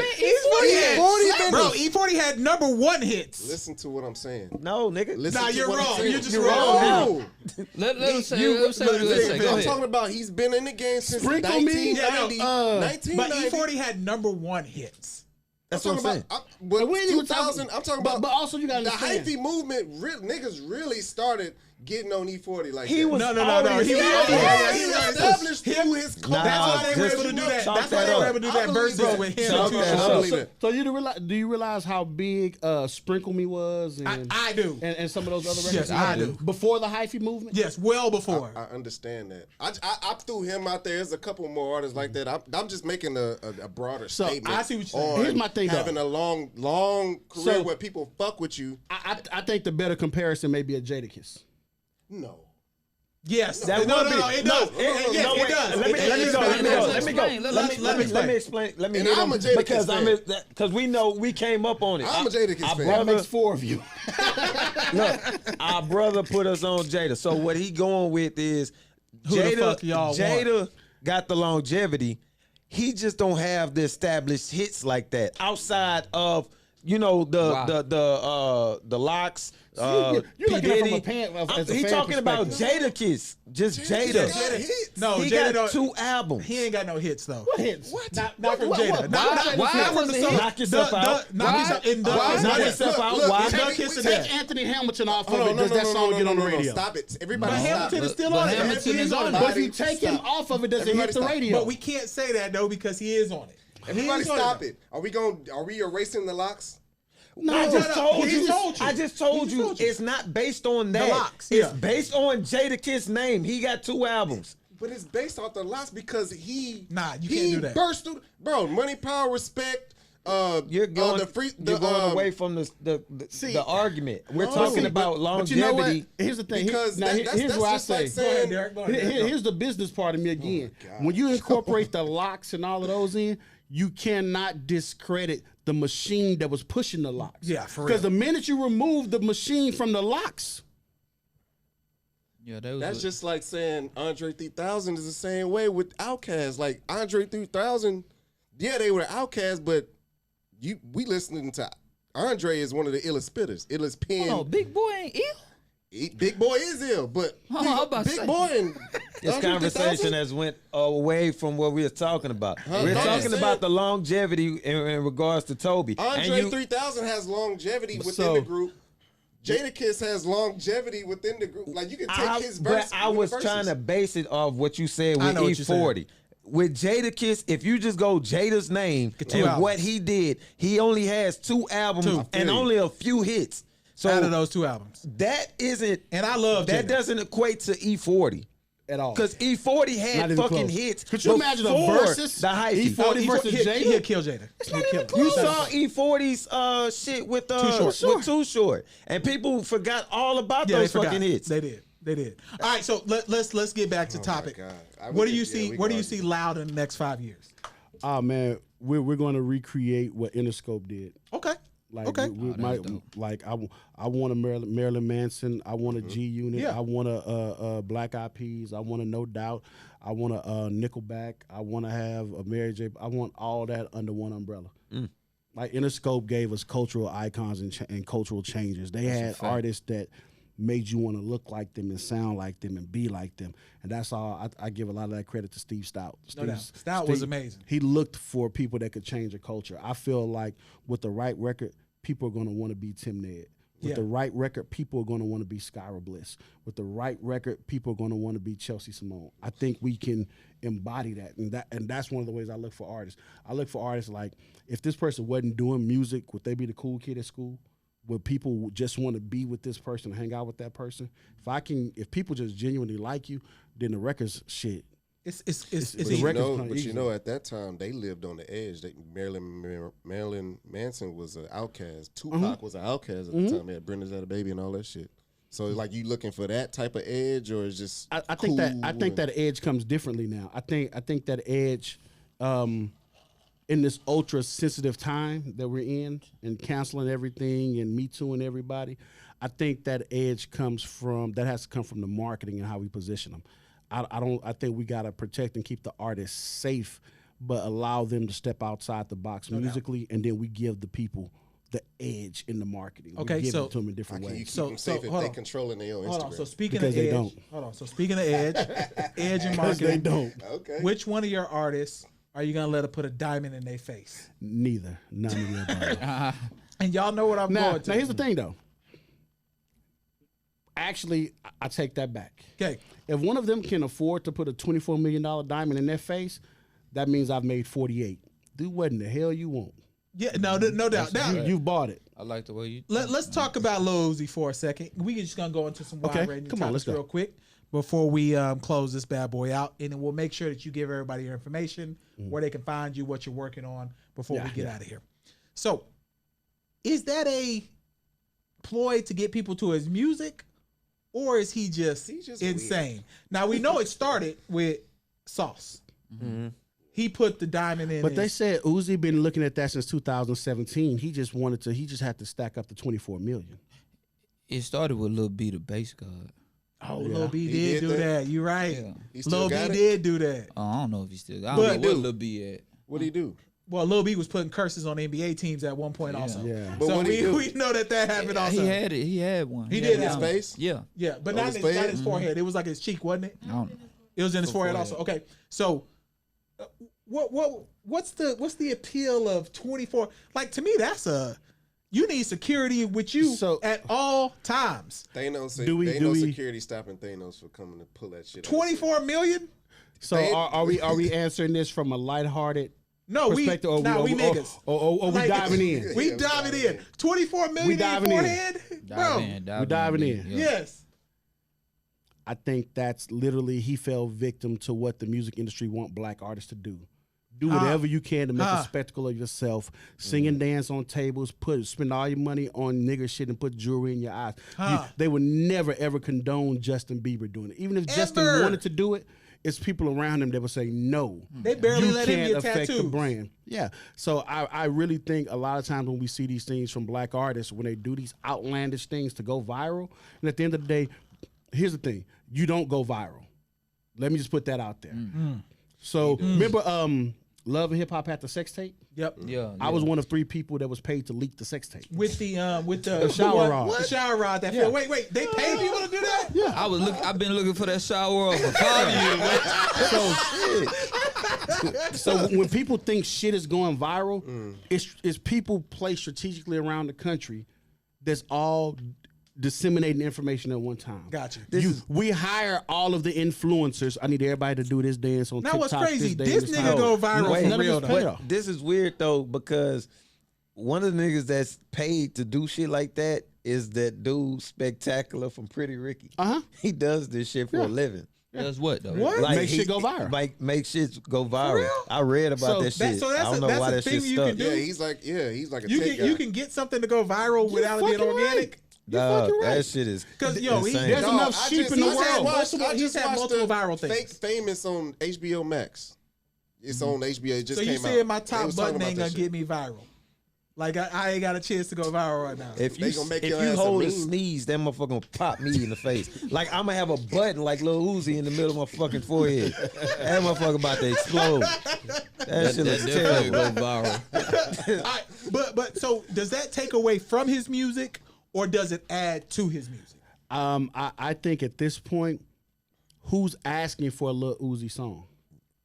E40 had number 1 hits. Listen to what I'm saying. No, nigga. Listen Nah, to you're what I'm wrong. saying. You're just You're wrong. wrong. No. Let him say what he say. Go I'm ahead. talking about he's been in the game since Sprinkle me. 1990. But 1990. E40 had number 1 hits. That's I'm what I'm talking saying. about, we ain't even 2000, I'm talking about. But also you gotta the understand. hyphy movement. Niggas really started getting on E40 like He that. was No. already He was established through his cult. Nah, That's why they were just able to do that. chalk That's why that they were up. able to do I that believe versus that. with him. Chalk and that Too up. Short. believe it. So do you realize how big Sprinkle Me was? And, I do. And some of those other Yes, records? I do. Before the hyphy movement? Yes, well before. I understand that. I threw him out there. There's a couple more artists like that. I'm just making a broader So, statement. I see what you're saying. on Here's my thing, though. having a long career So- where people fuck with you. I think the better comparison may be a Jadakiss. No. Yes. That no, would be. it does. Yes, no, it wait. does. Let me go. Let me explain. Let me And hit I'm him a Jadakiss because fan. because we know we came up on it. I'm a Jadakiss Our fan. That brother, makes 4 of you. look, our brother put us on Jada. So what he going with is Who the fuck y'all want? Jada got the longevity. He just don't have the established hits like that outside of the locks. you're P. looking at it from a Diddy. as a He fan talking about perspective. Jadakiss, just Jada Jada. got hits. No, He Jada got don't. 2 albums. He ain't got no hits though. What hits? Not from What- Jada. what- Not why from was the it song. hit? Knock yourself out. Knock yourself in Knock yourself out. Why? Duck Kiss to Take death. Anthony Hamilton off of Hold it. on, Does that song get on the radio? Stop it. Everybody But stop. Hamilton is still But on it. Hamilton is on it. But if you take him off of it, does it hit Everybody the stop. radio? But we can't say that though because he is on it. Everybody He is on stop though. it. Are we erasing the locks? I just told he you. told you. I just told He you. told you. It's not based on that. locks, It's yeah. based on Jadakiss' name. He got 2 albums. But it's based off the locks because he Nah, you he can't do that. burst through, bro. Money, power, respect. You're going. You're going away from the argument. We're talking about But you know what? longevity. Here's the thing. Because that's Here's what I just like say. saying- Derek, go ahead, Derek. Here's the business part of me again. When you incorporate the locks and all of those in, you cannot discredit the machine that was pushing the locks. Yeah, for real. Because the minute you remove the machine from the locks, Yeah, that was That's just like saying Andre 3000 is the same way with Outkast. Like Andre 3000, yeah, they were Outkast, but we listening to Andre is one of the illest spitters, illest pen. Oh, Big Boy ain't ill. Big Boy is ill, but I'm about to Big say. Boy and This Andre conversation 3000? has went away from what we were talking about. We're I'm talking just about saying. the longevity in regards to Toby. Andre 3000 has longevity within the group. Jadakiss has longevity within the group. Like you can take his verse. But I was trying to base it off what you said I with know what you're E40. With Jadakiss, if you just go Jada's name and albums. what he did, he only has 2 albums and only a few hits. So Out of those 2 albums. that isn't, And I love that Jada. doesn't equate to E40. at all. Because E40 Not had even fucking close. hits. Could you imagine a before versus the hyphy. E40 versus Jada? He'll kill Jada. He'll kill him. You saw E40's shit with Too Short, and people forgot all about Yeah, they those fucking forgot. hits. They did. All right, so let's get back to topic. God. What do you Yeah, see? we Where do can you see Loud in the next 5 years? Oh man, we're going to recreate what Interscope did. Okay. Like Okay. we that's might dope. like I want a Marilyn Manson. I want a G Unit. Yeah. I want a Black Eyed Peas. I want a No Doubt. I want a Nickelback. I want to have a Mary J. I want all that under one umbrella. Like Interscope gave us cultural icons and cultural changes. They had artists made you want to look like them and sound like them and be like them. And that's all. I give a lot of that credit to Steve Stout. No doubt. Stout was amazing. He looked for people that could change a culture. I feel like with the right record, people are going to want to be Tim Ned. With the right record, people are going to want to be Skyra Bliss. With the right record, people are going to want to be Chelsea Simone. I think we can embody that, and that's one of the ways I look for artists. I look for artists like, if this person wasn't doing music, would they be the cool kid at school? Would people just want to be with this person, hang out with that person? If people just genuinely like you, then the record's shit. It's at that time they lived on the edge. Marilyn Manson was an outcast. Tupac was an outcast at the time. They had Brenda's Had a Baby and all that shit. So like, you looking for that type of edge, or is just I think that edge comes differently now. I think that edge in this ultra sensitive time that we're in, and canceling everything and Me Tooing everybody, I think that edge has to come from the marketing and how we position them. I think we gotta protect and keep the artists safe, but allow them to step outside the box musically, and then we give the people the edge in the marketing. Okay, we give so it to them in different ways. You keep them safe if they controlling their own Instagram. Hold on. So speaking Because of they edge, don't. So speaking of edge, edge and marketing, they don't. Okay. Which one of your artists are you gonna let her put a diamond in their face? Neither. None of the above. And y'all know what I'm going to. Now here's the thing though. Actually, I take that back. Okay. If one of them can afford to put a $24 million diamond in their face, that means I've made 48. Do what in the hell you want. Yeah, no doubt. Now, You've bought it. I like the way you. let's talk about Lil Uzi for a second. We just gonna go into some wide ranging Come on, topics let's go. real quick before we close this bad boy out, and then we'll make sure that you give everybody your information, where they can find you, what you're working on before we get out of here. So, is that a ploy to get people to his music, or is he just insane? Weird. Now we know it started with Sauce. Mm-hmm. He put the diamond in. But they said Uzi been looking at that since 2017. He just had to stack up to 24 million. It started with Lil B, the bass god. Oh, Lil B did do that. You're right. Yeah. Lil B did do that. I don't know if he still. I don't know where Lil B at. What do you do? Well, Lil B was putting curses on NBA teams at one point also. Yeah. But So what he do? we know that happened also. He had it. He had one. He did His have face? Yeah. Yeah, but On not his not face? his forehead. It was like his cheek, wasn't it? I don't know. It was in his forehead forehead. also. Okay. So what's the appeal of 24? Like, to me, you need security with you at all times. Thanos, security stopping Thanos for coming to pull that shit. 24 million? So are we answering this from a lighthearted perspective? We niggas. Or we diving in? We diving in. 24 million We in your diving in. forehead? Bro. We diving in. Yeah. Yes. I think that's literally, he fell victim to what the music industry want black artists to do. Do whatever you can to make a spectacle of yourself. Sing and dance on tables. Spend all your money on nigger shit and put jewelry in your eyes. They would never ever condone Justin Bieber doing it. Even if Justin wanted to do it, it's people around him that would say no. They barely let him get affect the tattoos. brand. Yeah. So I really think a lot of times when we see these things from black artists, when they do these outlandish things to go viral, and at the end of the day, here's the thing: you don't go viral. Let me just put that out there. So remember, Love and Hip Hop had the sex tape. Yep. Yeah. I was one of 3 people that was paid to leak the sex tape. With the shower rod. The shower rod that fell. Wait, they paid people to do that? Yeah. I've been looking for that shower for 5 years. So when people think shit is going viral, it's people placed strategically around the country that's all disseminating information at one time. Gotcha. We hire all of the influencers. I need everybody to do this dance on Now TikTok. what's crazy? This This nigga go viral Wait, for real though. but this is weird though, because one of the niggas that's paid to do shit like that is that dude Spectacular from Pretty Ricky. He does this shit for a living. Does what though? What? Make shit go viral. Make shit go viral. I read about that shit. I don't know why that shit you stuck. can do. Yeah, he's like a You tech can you guy. can get something to go viral without it being fucking organic. Dog, fucking right. that shit is Because insane. there's enough sheep in the he's had world. multiple- I he's just had watched multiple the viral things. Fake Famous on HBO Max. It's on HBO. It just So came you out. saying my They top was talking button about ain't that gonna shit. get me viral? Like I ain't got a chance to go viral right now. If They you gonna make if your you ass a hold a meme. sneeze, that motherfucker gonna pop me in the face. Like I'm gonna have a button like Lil Uzi in the middle of my fucking forehead. That motherfucker about to explode. That shit looks definitely terrible. go viral. All right, but so does that take away from his music or does it add to his music? I think at this point, who's asking for a Lil Uzi song?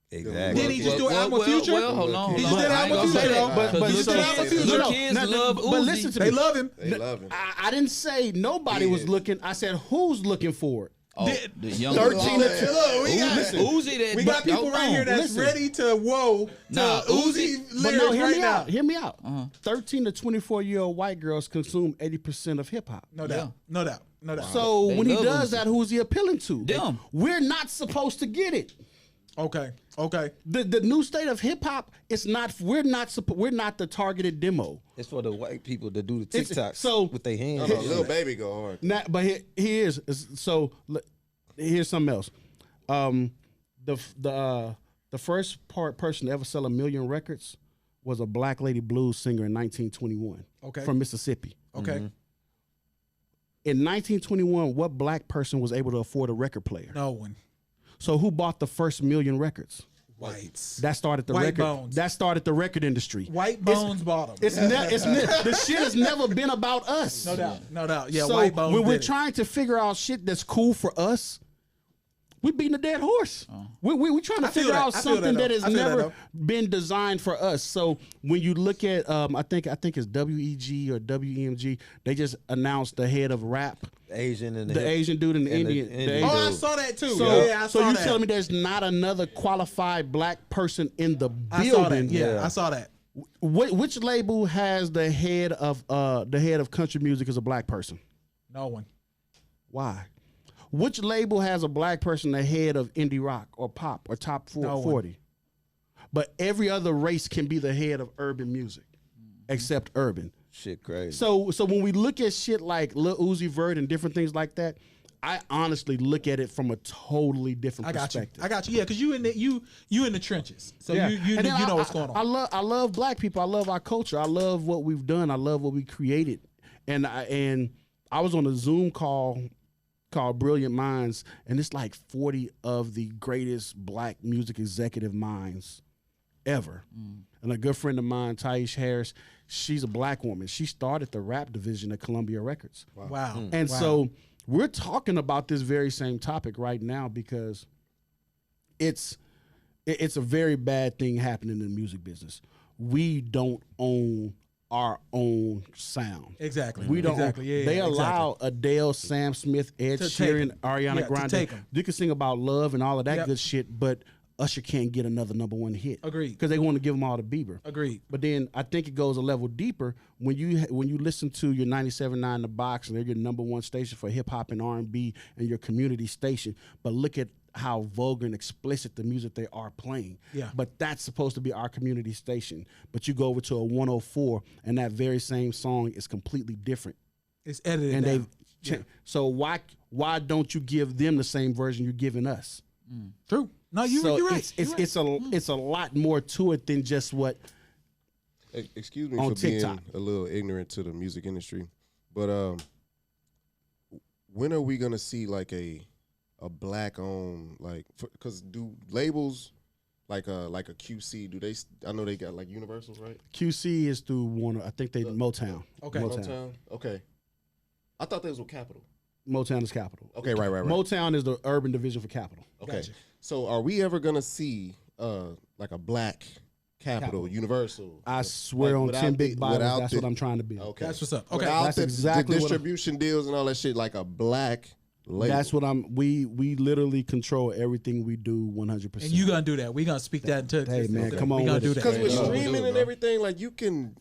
Exactly. Did he just do an album with Future? Well, hold on. He just did an album with Future, though. But He just did an album with Future, Little though. kids love Uzi. But listen to me. They love him. They love him. I didn't say nobody was looking. I said who's looking for it. Oh, the young 13 Look, we got Uzi that we got people hold right on. here that's Listen. ready to to Nah, Uzi But lyrics no, hear right me now. out. Hear me out. 13 to 24-year-old white girls consume 80% of hip hop. No doubt. No doubt. No doubt. So They when he love does Uzi. that, who's he appealing to? Them. We're not supposed to get it. Okay. The new state of hip hop, it's not. We're not the targeted demo. It's for the white people to do the It's- TikToks so- with their hands. No, Lil Baby go hard. Now, but here's so here's something else. The first person to ever sell 1 million records was a Black Lady Blues singer in 1921. Okay. From Mississippi. Okay. In 1921, what black person was able to afford a record player? No one. So who bought the first 1 million records? Whites. That started the White record. bones. That started the record industry. White bones bought them. The shit has never been about us. No doubt. No doubt. Yeah, so white bones. when we're did it. trying to figure out shit that's cool for us, we're beating a dead horse. We're trying to I feel figure that. out I feel something that, that has though. I feel that, never though. been designed for us. So when you look at, I think it's WEG or WEMG, they just announced the head of rap, Asian and the Asian dude and the and the Indian. Indian the Oh, I Asian- saw that too. So, yeah, I so saw you that. telling me there's not another qualified black person in the building? I saw that. Yeah, I saw that. Which label has the head of country music as a black person? No one. Why? Which label has a black person the head of indie rock or pop or top No one. 40? But every other race can be the head of urban music, except urban. Shit crazy. So when we look at shit like Lil Uzi Vert and different things like that, I honestly look at it from a totally different I got you. perspective. I got you. Yeah, because you in the trenches. So Yeah. you And then know what's going on. I love black people. I love our culture. I love what we've done. I love what we created. And I was on a Zoom call called Brilliant Minds, and it's like 40 of the greatest black music executive minds ever. And a good friend of mine, Taisha Harris, she's a black woman. She started the rap division at Columbia Records. Wow. And Wow. so we're talking about this very same topic right now because it's a very bad thing happening in the music business. We don't own our own sound. Exactly. We don't. Exactly. Yeah, they yeah, allow Adele, Sam Smith, Ed To take Sheeran, 'em. Ariana Yeah, to Grande. take 'em. You can sing about love and all of that Yep. good shit, but Usher can't get another #1 hit. Agreed. Because they want to give them all to Bieber. Agreed. But then I think it goes a level deeper when you listen to your 97.9 The Box and they're your #1 station for hip hop and R&B and your community station. But look at how vulgar and explicit the music they are playing. Yeah. But that's supposed to be our community station. But you go over to a 104 and that very same song is completely different. It's edited And down. they've changed. So why don't you give them the same version you're giving us? True. No, you're right. It's a lot more to it than just what. Excuse me On for TikTok. being a little ignorant to the music industry, but when are we gonna see like a black owned because do labels like a QC do they? I know they got like Universal, right? QC is through Warner. I think they Motown. Okay. Motown. Okay, I thought that was with Capitol. Motown is Capitol. Okay, right. Motown is the urban division for Capitol. Okay, Gotcha. so are we ever gonna see like a black Capitol, Universal? I swear Like, on without 10 the- big bottles, without that's the- what I'm trying to be. Okay, That's what's up. Okay. Without That's the exactly what I'm- distribution deals and all that shit, like a black label. That's what we literally control everything we do 100%. And you gonna do that. We gonna speak that into Hey existence. man, come on We gonna with do it. that. Because with Yeah. streaming and everything, like you can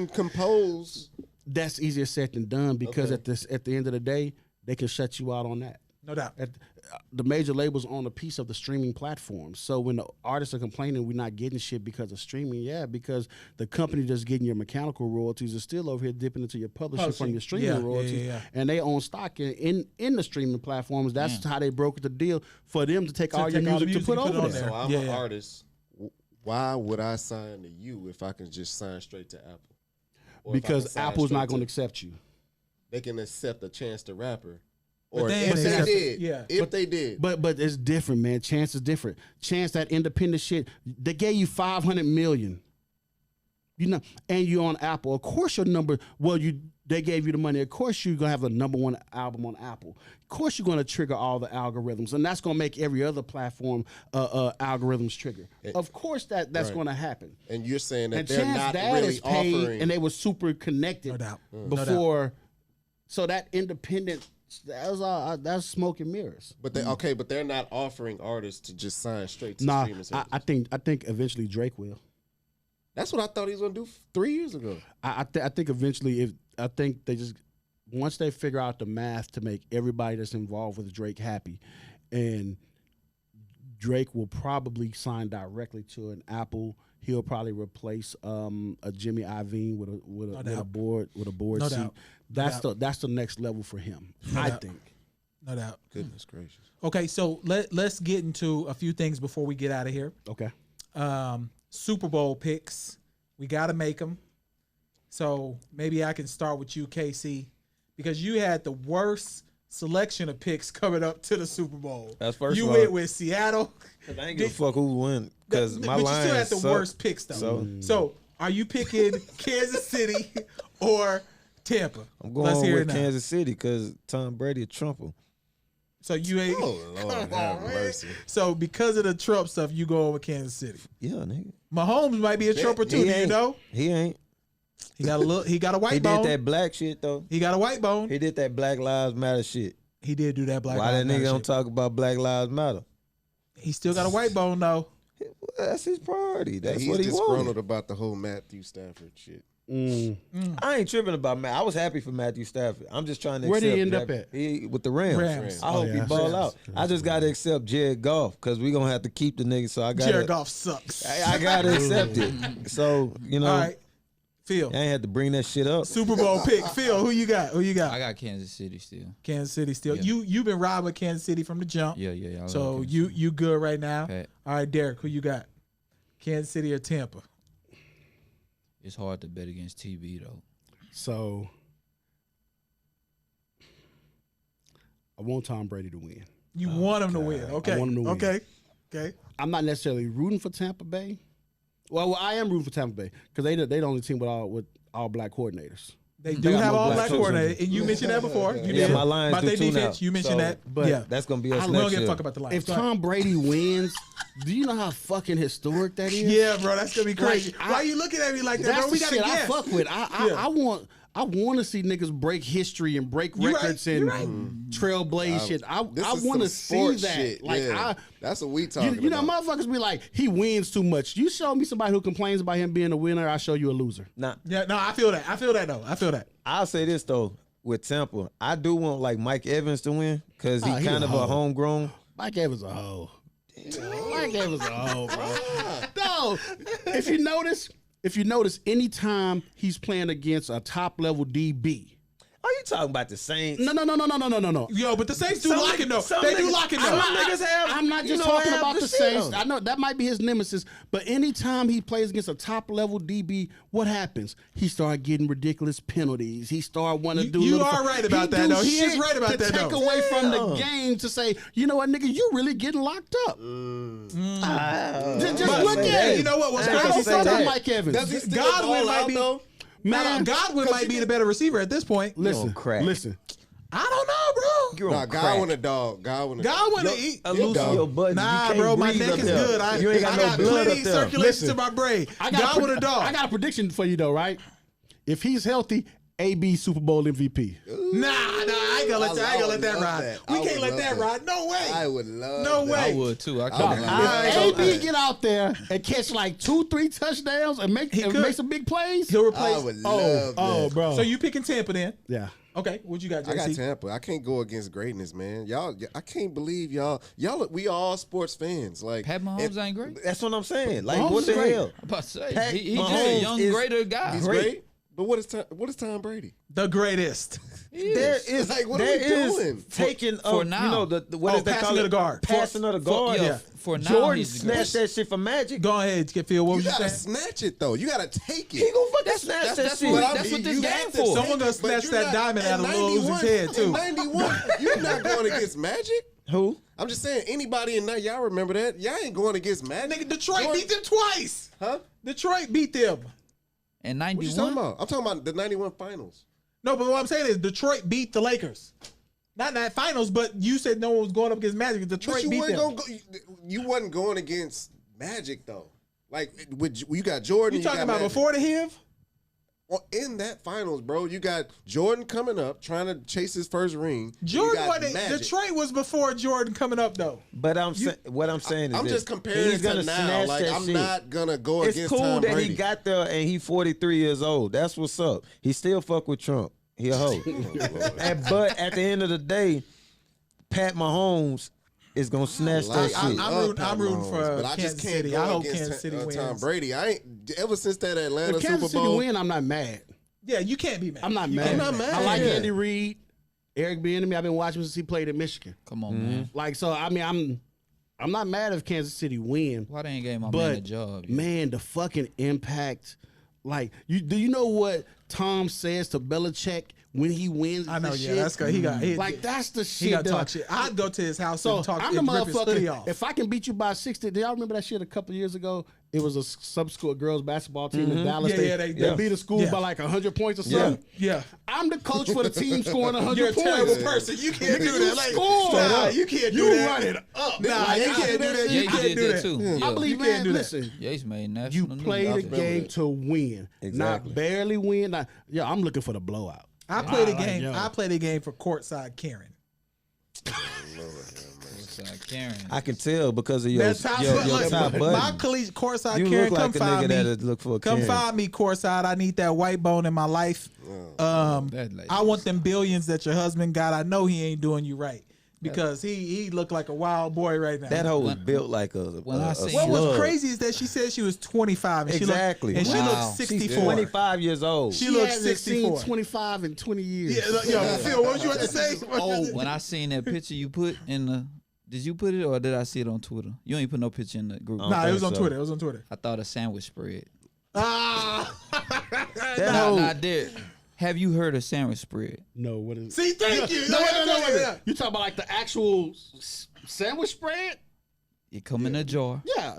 compose. That's easier said than done because Okay. at the end of the day, they can shut you out on that. No doubt. The major labels own a piece of the streaming platform. So when the artists are complaining we're not getting shit because of streaming, because the company that's getting your mechanical royalties is still over here dipping into your publishing from your streaming Yeah, royalties. yeah. And they own stock in the streaming platforms. That's how they brokered the deal for them to take all your take all the music to music put and put it over on there. there. So I'm Yeah, an yeah. artist. Why would I sign to you if I can just sign straight to Apple? Or if I Because can sign Apple's straight not going to to- accept you. They can accept a Chance the Rapper. But Or they if ain't they accept- did. yeah. If they did. But it's different, man. Chance is different. Chance, that independent shit, they gave you 500 million. You know, and you're on Apple. Of course your number, well, they gave you the money. Of course, you're gonna have a #1 album on Apple. Of course, you're gonna trigger all the algorithms, and that's gonna make every other platform algorithms trigger. Of course, that's gonna happen. And you're saying that And they're Chance not Dad really is paid, offering. and they were super connected No doubt. before. So that independent, that was all. That's smoke and mirrors. But but they're not offering artists to just sign straight to Nah, streaming services. I think eventually Drake will. That's what I thought he was gonna do 3 years ago. I think eventually, I think they just once they figure out the math to make everybody that's involved with Drake happy, and Drake will probably sign directly to an Apple. He'll probably replace a Jimmy Iovine with a board No seat. doubt. That's the next level for him. I think. No doubt. Goodness gracious. Okay, so let's get into a few things before we get out of here. Okay. Super Bowl picks. We got to make them. So maybe I can start with you, KC, because you had the worst selection of picks coming up to the Super Bowl. That's first You of all. went with Seattle. I ain't give a fuck who win because my But you Lions still had the suck. worst picks, though. So are you picking Kansas City or Tampa? I'm Let's going hear with it now. Kansas City because Tom Brady a trumper. So you ain't. Oh Lord, have mercy. So because of the Trump stuff, you going with Kansas City. Yeah, nigga. Mahomes might be a trumper too. He Do you ain't. know? He ain't. He got a little. He got a white He bone. did that black shit though. He got a white bone. He did that Black Lives Matter shit. He did do that black. Why that Lives Matter nigga don't shit. talk about Black Lives Matter? He still got a white bone though. Well, that's his priority. That's He's what he disgruntled wanted. about the whole Matthew Stafford shit. I ain't tripping about Matt. I was happy for Matthew Stafford. I'm just trying to. Where did he accept end up that- at? He with the Rams. Rams. I hope he yeah. ball out. I just got to accept Jared Goff because we gonna have to keep the nigga. So I got. Jared Goff sucks. I gotta accept it. So you know, All right, Phil. I ain't had to bring that shit up. Super Bowl pick. Phil, who you got? Who you got? I got Kansas City still. Kansas City still. Yeah. You've been riding with Kansas City from the jump. Yeah. I love So Kansas City. you good right now? Pat. All right, Derek, who you got? Kansas City or Tampa? It's hard to bet against TB though. So I want Tom Brady to win. You want him to win. Okay. want him to win. Okay. I'm not necessarily rooting for Tampa Bay. Well, I am rooting for Tampa Bay because they the only team with all black coordinators. They do got have no all black black coaches. coordinator, and you mentioned that before. You Yeah, did. my Lions about do their too defense. now. You mentioned So, that. but Yeah, That's gonna be us we don't next give a year. fuck about the Lions. If Go ahead. Tom Brady wins, do you know how fucking historic that is? Yeah, bro, that's gonna be crazy. Like, Why you looking at me like that, That's bro? We the gotta shit guess. I fuck with. Yeah. I want to see niggas break history and break You right, records you and right. trailblaze shit. I This is want to some see sports that. shit. Like Yeah. That's what we talking you know, about. motherfuckers be like, he wins too much. You show me somebody who complains about him being a winner, I show you a loser. Nah, Yeah, no, I feel that. I feel that though. I feel that. I'll say this though. With Tampa, I do want like Mike Evans to win because he Oh, he kind a of a hoe. homegrown. Mike Evans a hoe. Mike Evans a hoe, bro. No, if you notice, anytime he's playing against a top level DB. Are you talking about the Saints? No. Yo, but the Saints do Some lock it though. some They do niggas- lock it some though. niggas have- I'm not you just know, talking have about the the shit Saints. on. I know that might be his nemesis, but anytime he plays against a top level DB, what happens? He start getting ridiculous penalties. He start wanting to do. You little are right about that, do though. He is shit right about to that, take though. away from the Yeah. game to say, you know what, nigga, you really getting locked up. Just I'm look about to say at that. it. You know what? What's I I ain't crazy? don't say fuck that. with Mike Evans. Does he still Godwin ball might out, be- though? Man, Godwin might be the better receiver at this point. listen, crack. listen. I don't know, bro. You're Nah, on Godwin crack. a dog. Godwin a Godwin, Yo, he, a loose dog. your butt. nah, You can't bro. My breathe neck up is there. good. You ain't got I no got blood plenty up there. circulation Listen, to my brain. I got Godwin a dog. I got a prediction for you though, right? If he's healthy, AB Super Bowl MVP. Nah, I ain't gonna let that. I ain't gonna let that love ride. that. We I can't would let love that that. ride. No way. I would love No that. way. I would too. I I could. would I love ain't that. AB get out there and catch like 2-3 touchdowns and make could. some big plays. He'll I replace. would love that. bro. So you picking Tampa then? yeah. Okay, what you got, JC? I got Tampa. I can't go against greatness, man. Y'all, I can't believe y'all. We all sports fans. Like Pat Mahomes ain't great. That's what I'm saying. Like, Mahomes what is the great. hell? I'm about to say Pat he's just a Mahomes young, is- greater guy. he's great. But what is Tom Brady? The greatest. There is Like, what are there we is doing? taking For of, now. you know the what Oh, is they passing call of it? the guard. Passing of the guard. yeah. For now, Jordan he's snatched that shit from Magic. Go ahead, Phil. What You was you gotta saying? snatch it though. You gotta take it. He gonna fucking snatch that that's shit. what- I that's mean, this you game have to for. take Someone gonna it, but snatch you're that not- diamond out of at Lil Uzi's 91 head, too. at 91, you're not going against Magic. Who? I'm just saying, anybody in that, y'all remember that? Y'all ain't going against Magic. Nigga, Detroit Jordan- beat them twice. Huh? Detroit beat them. And What you talking 91. about? I'm talking about the 91 finals. No, but what I'm saying is Detroit beat the Lakers. Not in that finals, but you said no one was going up against Magic. Detroit But beat them. You wasn't going against Magic though. Like you got Jordan. You talking about Magic. before the HIV? Well, in that finals, bro, you got Jordan coming up trying to chase his first ring. Jordan wasn't. Detroit was before Jordan coming up though. But what I'm saying is I'm this. just comparing He's it gonna to now. snatch Like that I'm shit. not gonna go It's against cool Tom that Brady. he got there and he 43 years old. That's what's up. He still fuck with Trump. He a hoe. But at the end of the day, Pat Mahomes is gonna snatch that shit. I'm rooting for but I Kansas just can't City. go I hope against Kansas City wins. Tom Brady. I ain't ever since that Atlanta If Super Kansas City Bowl. win, I'm not mad. Yeah, you can't be mad. I'm not You mad. can't be I'm not mad. I like Yeah. Andy Reid, Eric Bieniemy. I've been watching since he played in Michigan. Come on, man. Like, so I mean, I'm not mad if Kansas City win. Why they ain't gave my man But a job? man, the fucking impact. Like, do you know what Tom says to Belichick when he wins? I know. this Yeah, shit? that's good. He got. Like, that's the shit. He got to that- talk shit. I'd go to his house So and talk. I'm the and rip his hoodie motherfucker. off. If I can beat you by 60, do y'all remember that shit a couple years ago? It was a sub-school girls basketball team in Dallas. Yeah, they they beat a school yeah. by like 100 points or something. Yeah. I'm the coach for the team scoring 100 You're a points. terrible person. You can't do that. Like, score. nah, you can't do You that. run it up. Nah, Like, you I can't do do that. shit. You Yates can't did do that that. too. Yeah. Yeah. I believe, You can't man, do that. listen. Yates made national You news. play I the feel game it. to win, Exactly. not barely win. I'm looking for the blowout. I play the Like, game. yo. I play the game for courtside Karen. Karen. I can tell because of your That top, your look, top my button. colleague courtside You Karen, look like come a nigga find me. that'd look for a Come Karen. find me courtside. I need that white bone in my life. That lady. I want them billions that your husband got. I know he ain't doing you right because he looked like a wild boy right now. That hoe was built like a When I seen- What was slug. crazy is that she said she was 25 and Exactly. she Wow. looked She's 64. 25 years old. She looks hasn't 64. seen 25 in 20 years. Yeah, Phil, what you had to say? When I seen that picture you put in the, did you put it or did I see it on Twitter? You ain't put no picture in the group. Oh. Nah, it was think on so. Twitter. It was on Twitter. I thought a sandwich spread. Ah, That Nah, hoe, nah, there. Have you heard of sandwich spread? No, what is see, thank you. No, wait. Yeah. You talking about like the actual sandwich spread? It come in a jar. Yeah.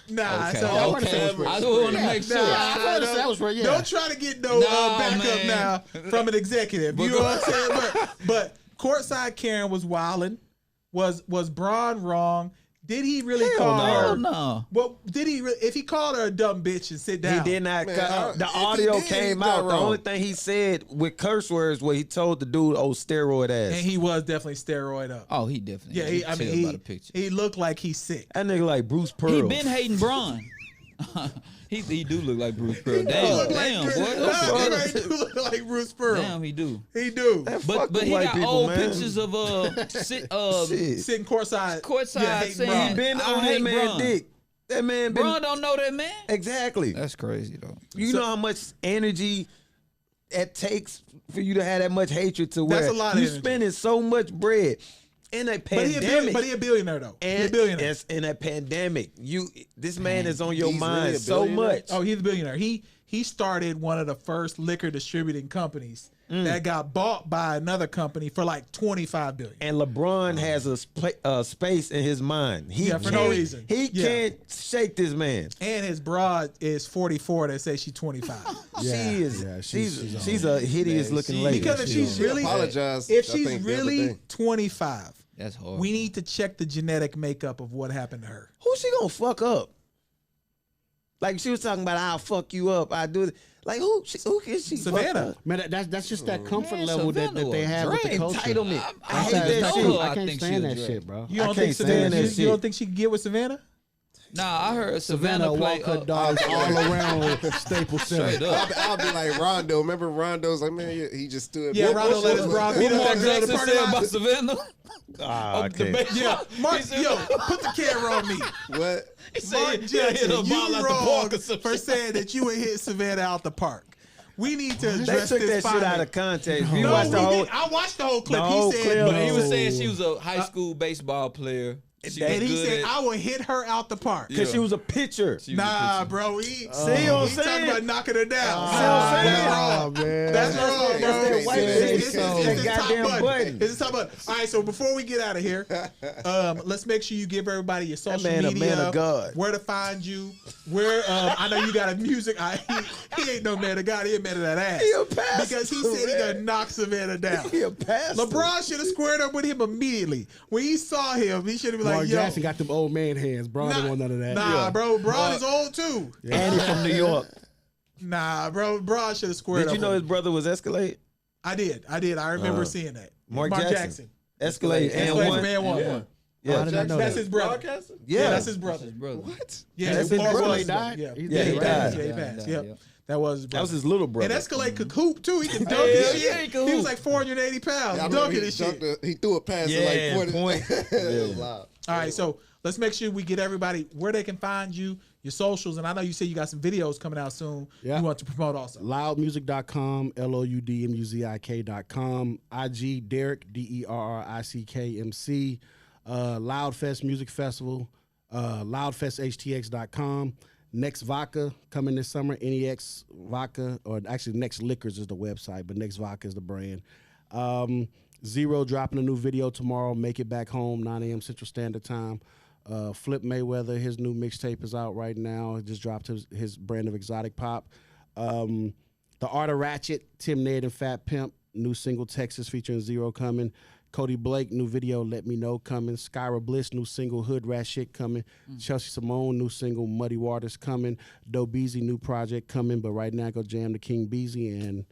Nah, Okay. so I've heard of Okay. sandwich spread. I just want to make sure. Nah, I've heard of don't- sandwich spread, yeah. Don't try to get no Nah, backup man. now from an executive. You know what I'm saying? But courtside Karen was wilding. Was Braun wrong? Did he really call Hell her? no. Well, did he? If he called her a dumb bitch and sit he down, did not. Man, the if he audio did, he came done out. The wrong. only thing he said with curse words was he told the dude, "Oh, steroid ass." and he was definitely steroid up. Oh, he definitely. Yeah, you I tell mean, by the picture. he looked like he's sick. That nigga like Bruce Pearl. He been hating Braun. he do look like Bruce Pearl. He look Damn, like boy. Bruce, he look like Bruce Pearl. Damn, he do. He do. Fuck But them he white got people, old man. pictures of Shit. Sitting courtside. Courtside hating saying- Braun. He been I on that hate man Braun. dick. That man been Braun don't know that man. exactly. That's crazy though. You know how much energy it takes for you to have that much hatred to where That's a lot of you energy. spending so much bread in a But he pandemic. a billionaire though. He a and billionaire. it's in a pandemic. This man is on your He's mind really a so billionaire? much. Oh, he's a billionaire. He started one of the first liquor distributing companies that got bought by another company for like $25 billion. And LeBron has a space in his mind. He Yeah, for no can't- reason. He Yeah. can't shake this man. And his broad is 44 that says she's 25. she is. yeah, she's a hideous looking lady. Because if she's She really apologized, if I she's think, the other really day. 25, That's horrible. we need to check the genetic makeup of what happened to her. Who's she gonna fuck up? Like she was talking about, I'll fuck you up. I do it. Like who can she? Savannah. Fuck up? Man, that's just that comfort Man, level that Savannah they was have with the Drake. culture. Entitlement. I hate I that know shit. her. I I can't think stand she that was shit, bro. You I don't can't think stand Savannah? that You shit. don't think she can get with Savannah? Nah, I heard Savannah Savannah play. Walker dogs all around Staples Straight Center. up. I'll be like Rondo. Remember Rondo's like, man, he just stood. Yeah, Rondo let his bra beat up that girl at the Jackson parking said lot. about Savannah. I can't. Yeah, Mark, yo, put the camera on me. What? He said Mark he hit Jackson, a ball you at the wrong park or some for shit. saying that you would hit Savannah out the park. We need to They address took this that shit out finally. of context. You No, watched the we whole. didn't. I watched the whole clip. The whole He said, clip. But he was No. saying she was a high school baseball player. And he said, I will hit her out the park. Because she was a pitcher. Nah, bro. He See what I'm talking saying? about knocking her down. Oh, man. That's wrong, bro. That's that white lady It's song. his That top goddamn button. It's his top button. All right, so before we get out of here, let's make sure you give everybody your social man a media, man of God. where to find you, where I know you got a music. He ain't no man of God. He a man of that ass. He a pastor, because he said he gonna knock Savannah down. He a pastor. LeBron should have squared up with him immediately. When he saw him, he should have been Mark like, yo. Jackson got them old man hands. Bron didn't want none of that. Nah, bro. Bron is old too. And he from New York. Nah, bro. Bron should have squared up. Did you know with his him. brother was Escalade? I did. I remember seeing that. Mark Jackson. Escalade and Escalade one. from Man One. Yeah. How did I know That's that? his brother. Broadcaster? Yeah, that's his brother. What? Yeah, That's Paul his brother. Russell. He died? Yeah, He yeah, died. he passed. He Yeah, he died. passed. Yep. Yep. That was his brother. That was his little brother. And Escalade could hoop too. He could dunk Yeah, and shit. he He was like 480 pounds, I remember dunking he and shit. he threw a pass Yeah, at like 40. point. It was loud. All right, so let's make sure we get everybody where they can find you, your socials, and I know you said you got some videos coming out soon. Yeah. You want to promote also. Loudmusic.com, LOUDMUZIK.com, IG Derek, DERRICKMC, Loudfest Music Festival, loudfesthtx.com, Next Vodka coming this summer, NEX Vodka, or actually Next Liquors is the website, but Next Vodka is the brand. Zero dropping a new video tomorrow, Make It Back Home, 9 a.m. Central Standard Time. Flip Mayweather, his new mixtape is out right now. He just dropped his brand of exotic pop. The Art of Ratchet, Tim Ned and Fat Pimp, new single Texas featuring Zero coming. Cody Blake, new video Let Me Know coming. Skyra Bliss, new single Hood Rat Shit coming. Chelsea Simone, new single Muddy Waters coming. Doe Beezy, new project coming. But right now, go jam to King Beezy, and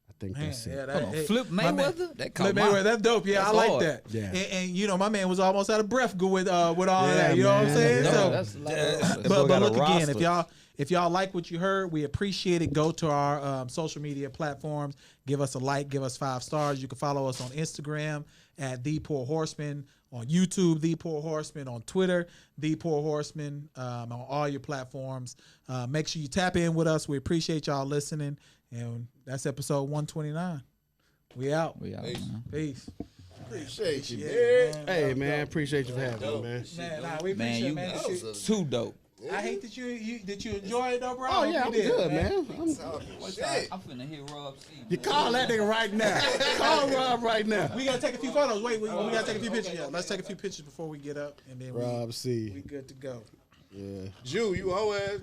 I think that's it. Hold on, Flip my man- Mayweather? That Flip caught my- Mayweather, that's dope. Yeah, That's I like hard. that. Yeah. And you know, my man was almost out of breath with all of that. You know what I'm man. saying? No, So, that's a lot of but got a look again, roster. if y'all like what you heard, we appreciate it. Go to our social media platforms, give us a like, give us 5 stars. You can follow us on Instagram at The Pour Horsemen, on YouTube The Pour Horsemen, on Twitter The Pour Horsemen, on all your platforms. Make sure you tap in with us. We appreciate y'all listening, and that's episode 129. We out. We out, man. Peace. Appreciate you, Yeah, man. Hey, man, appreciate you for having me, man. Man, nah, we Man, appreciate you it, man. This shit- Too dope. I hate that you did you enjoy it though, bro? Oh, yeah, I'm You did, good, man. Shit. I'm finna hit Rob C. You call that nigga right now. Call Rob right now. We gotta take a few photos. Wait, we gotta take a few pictures. Yeah, let's take a few pictures before we get up, and then Rob C. we good to go. Yeah. Jew, you always.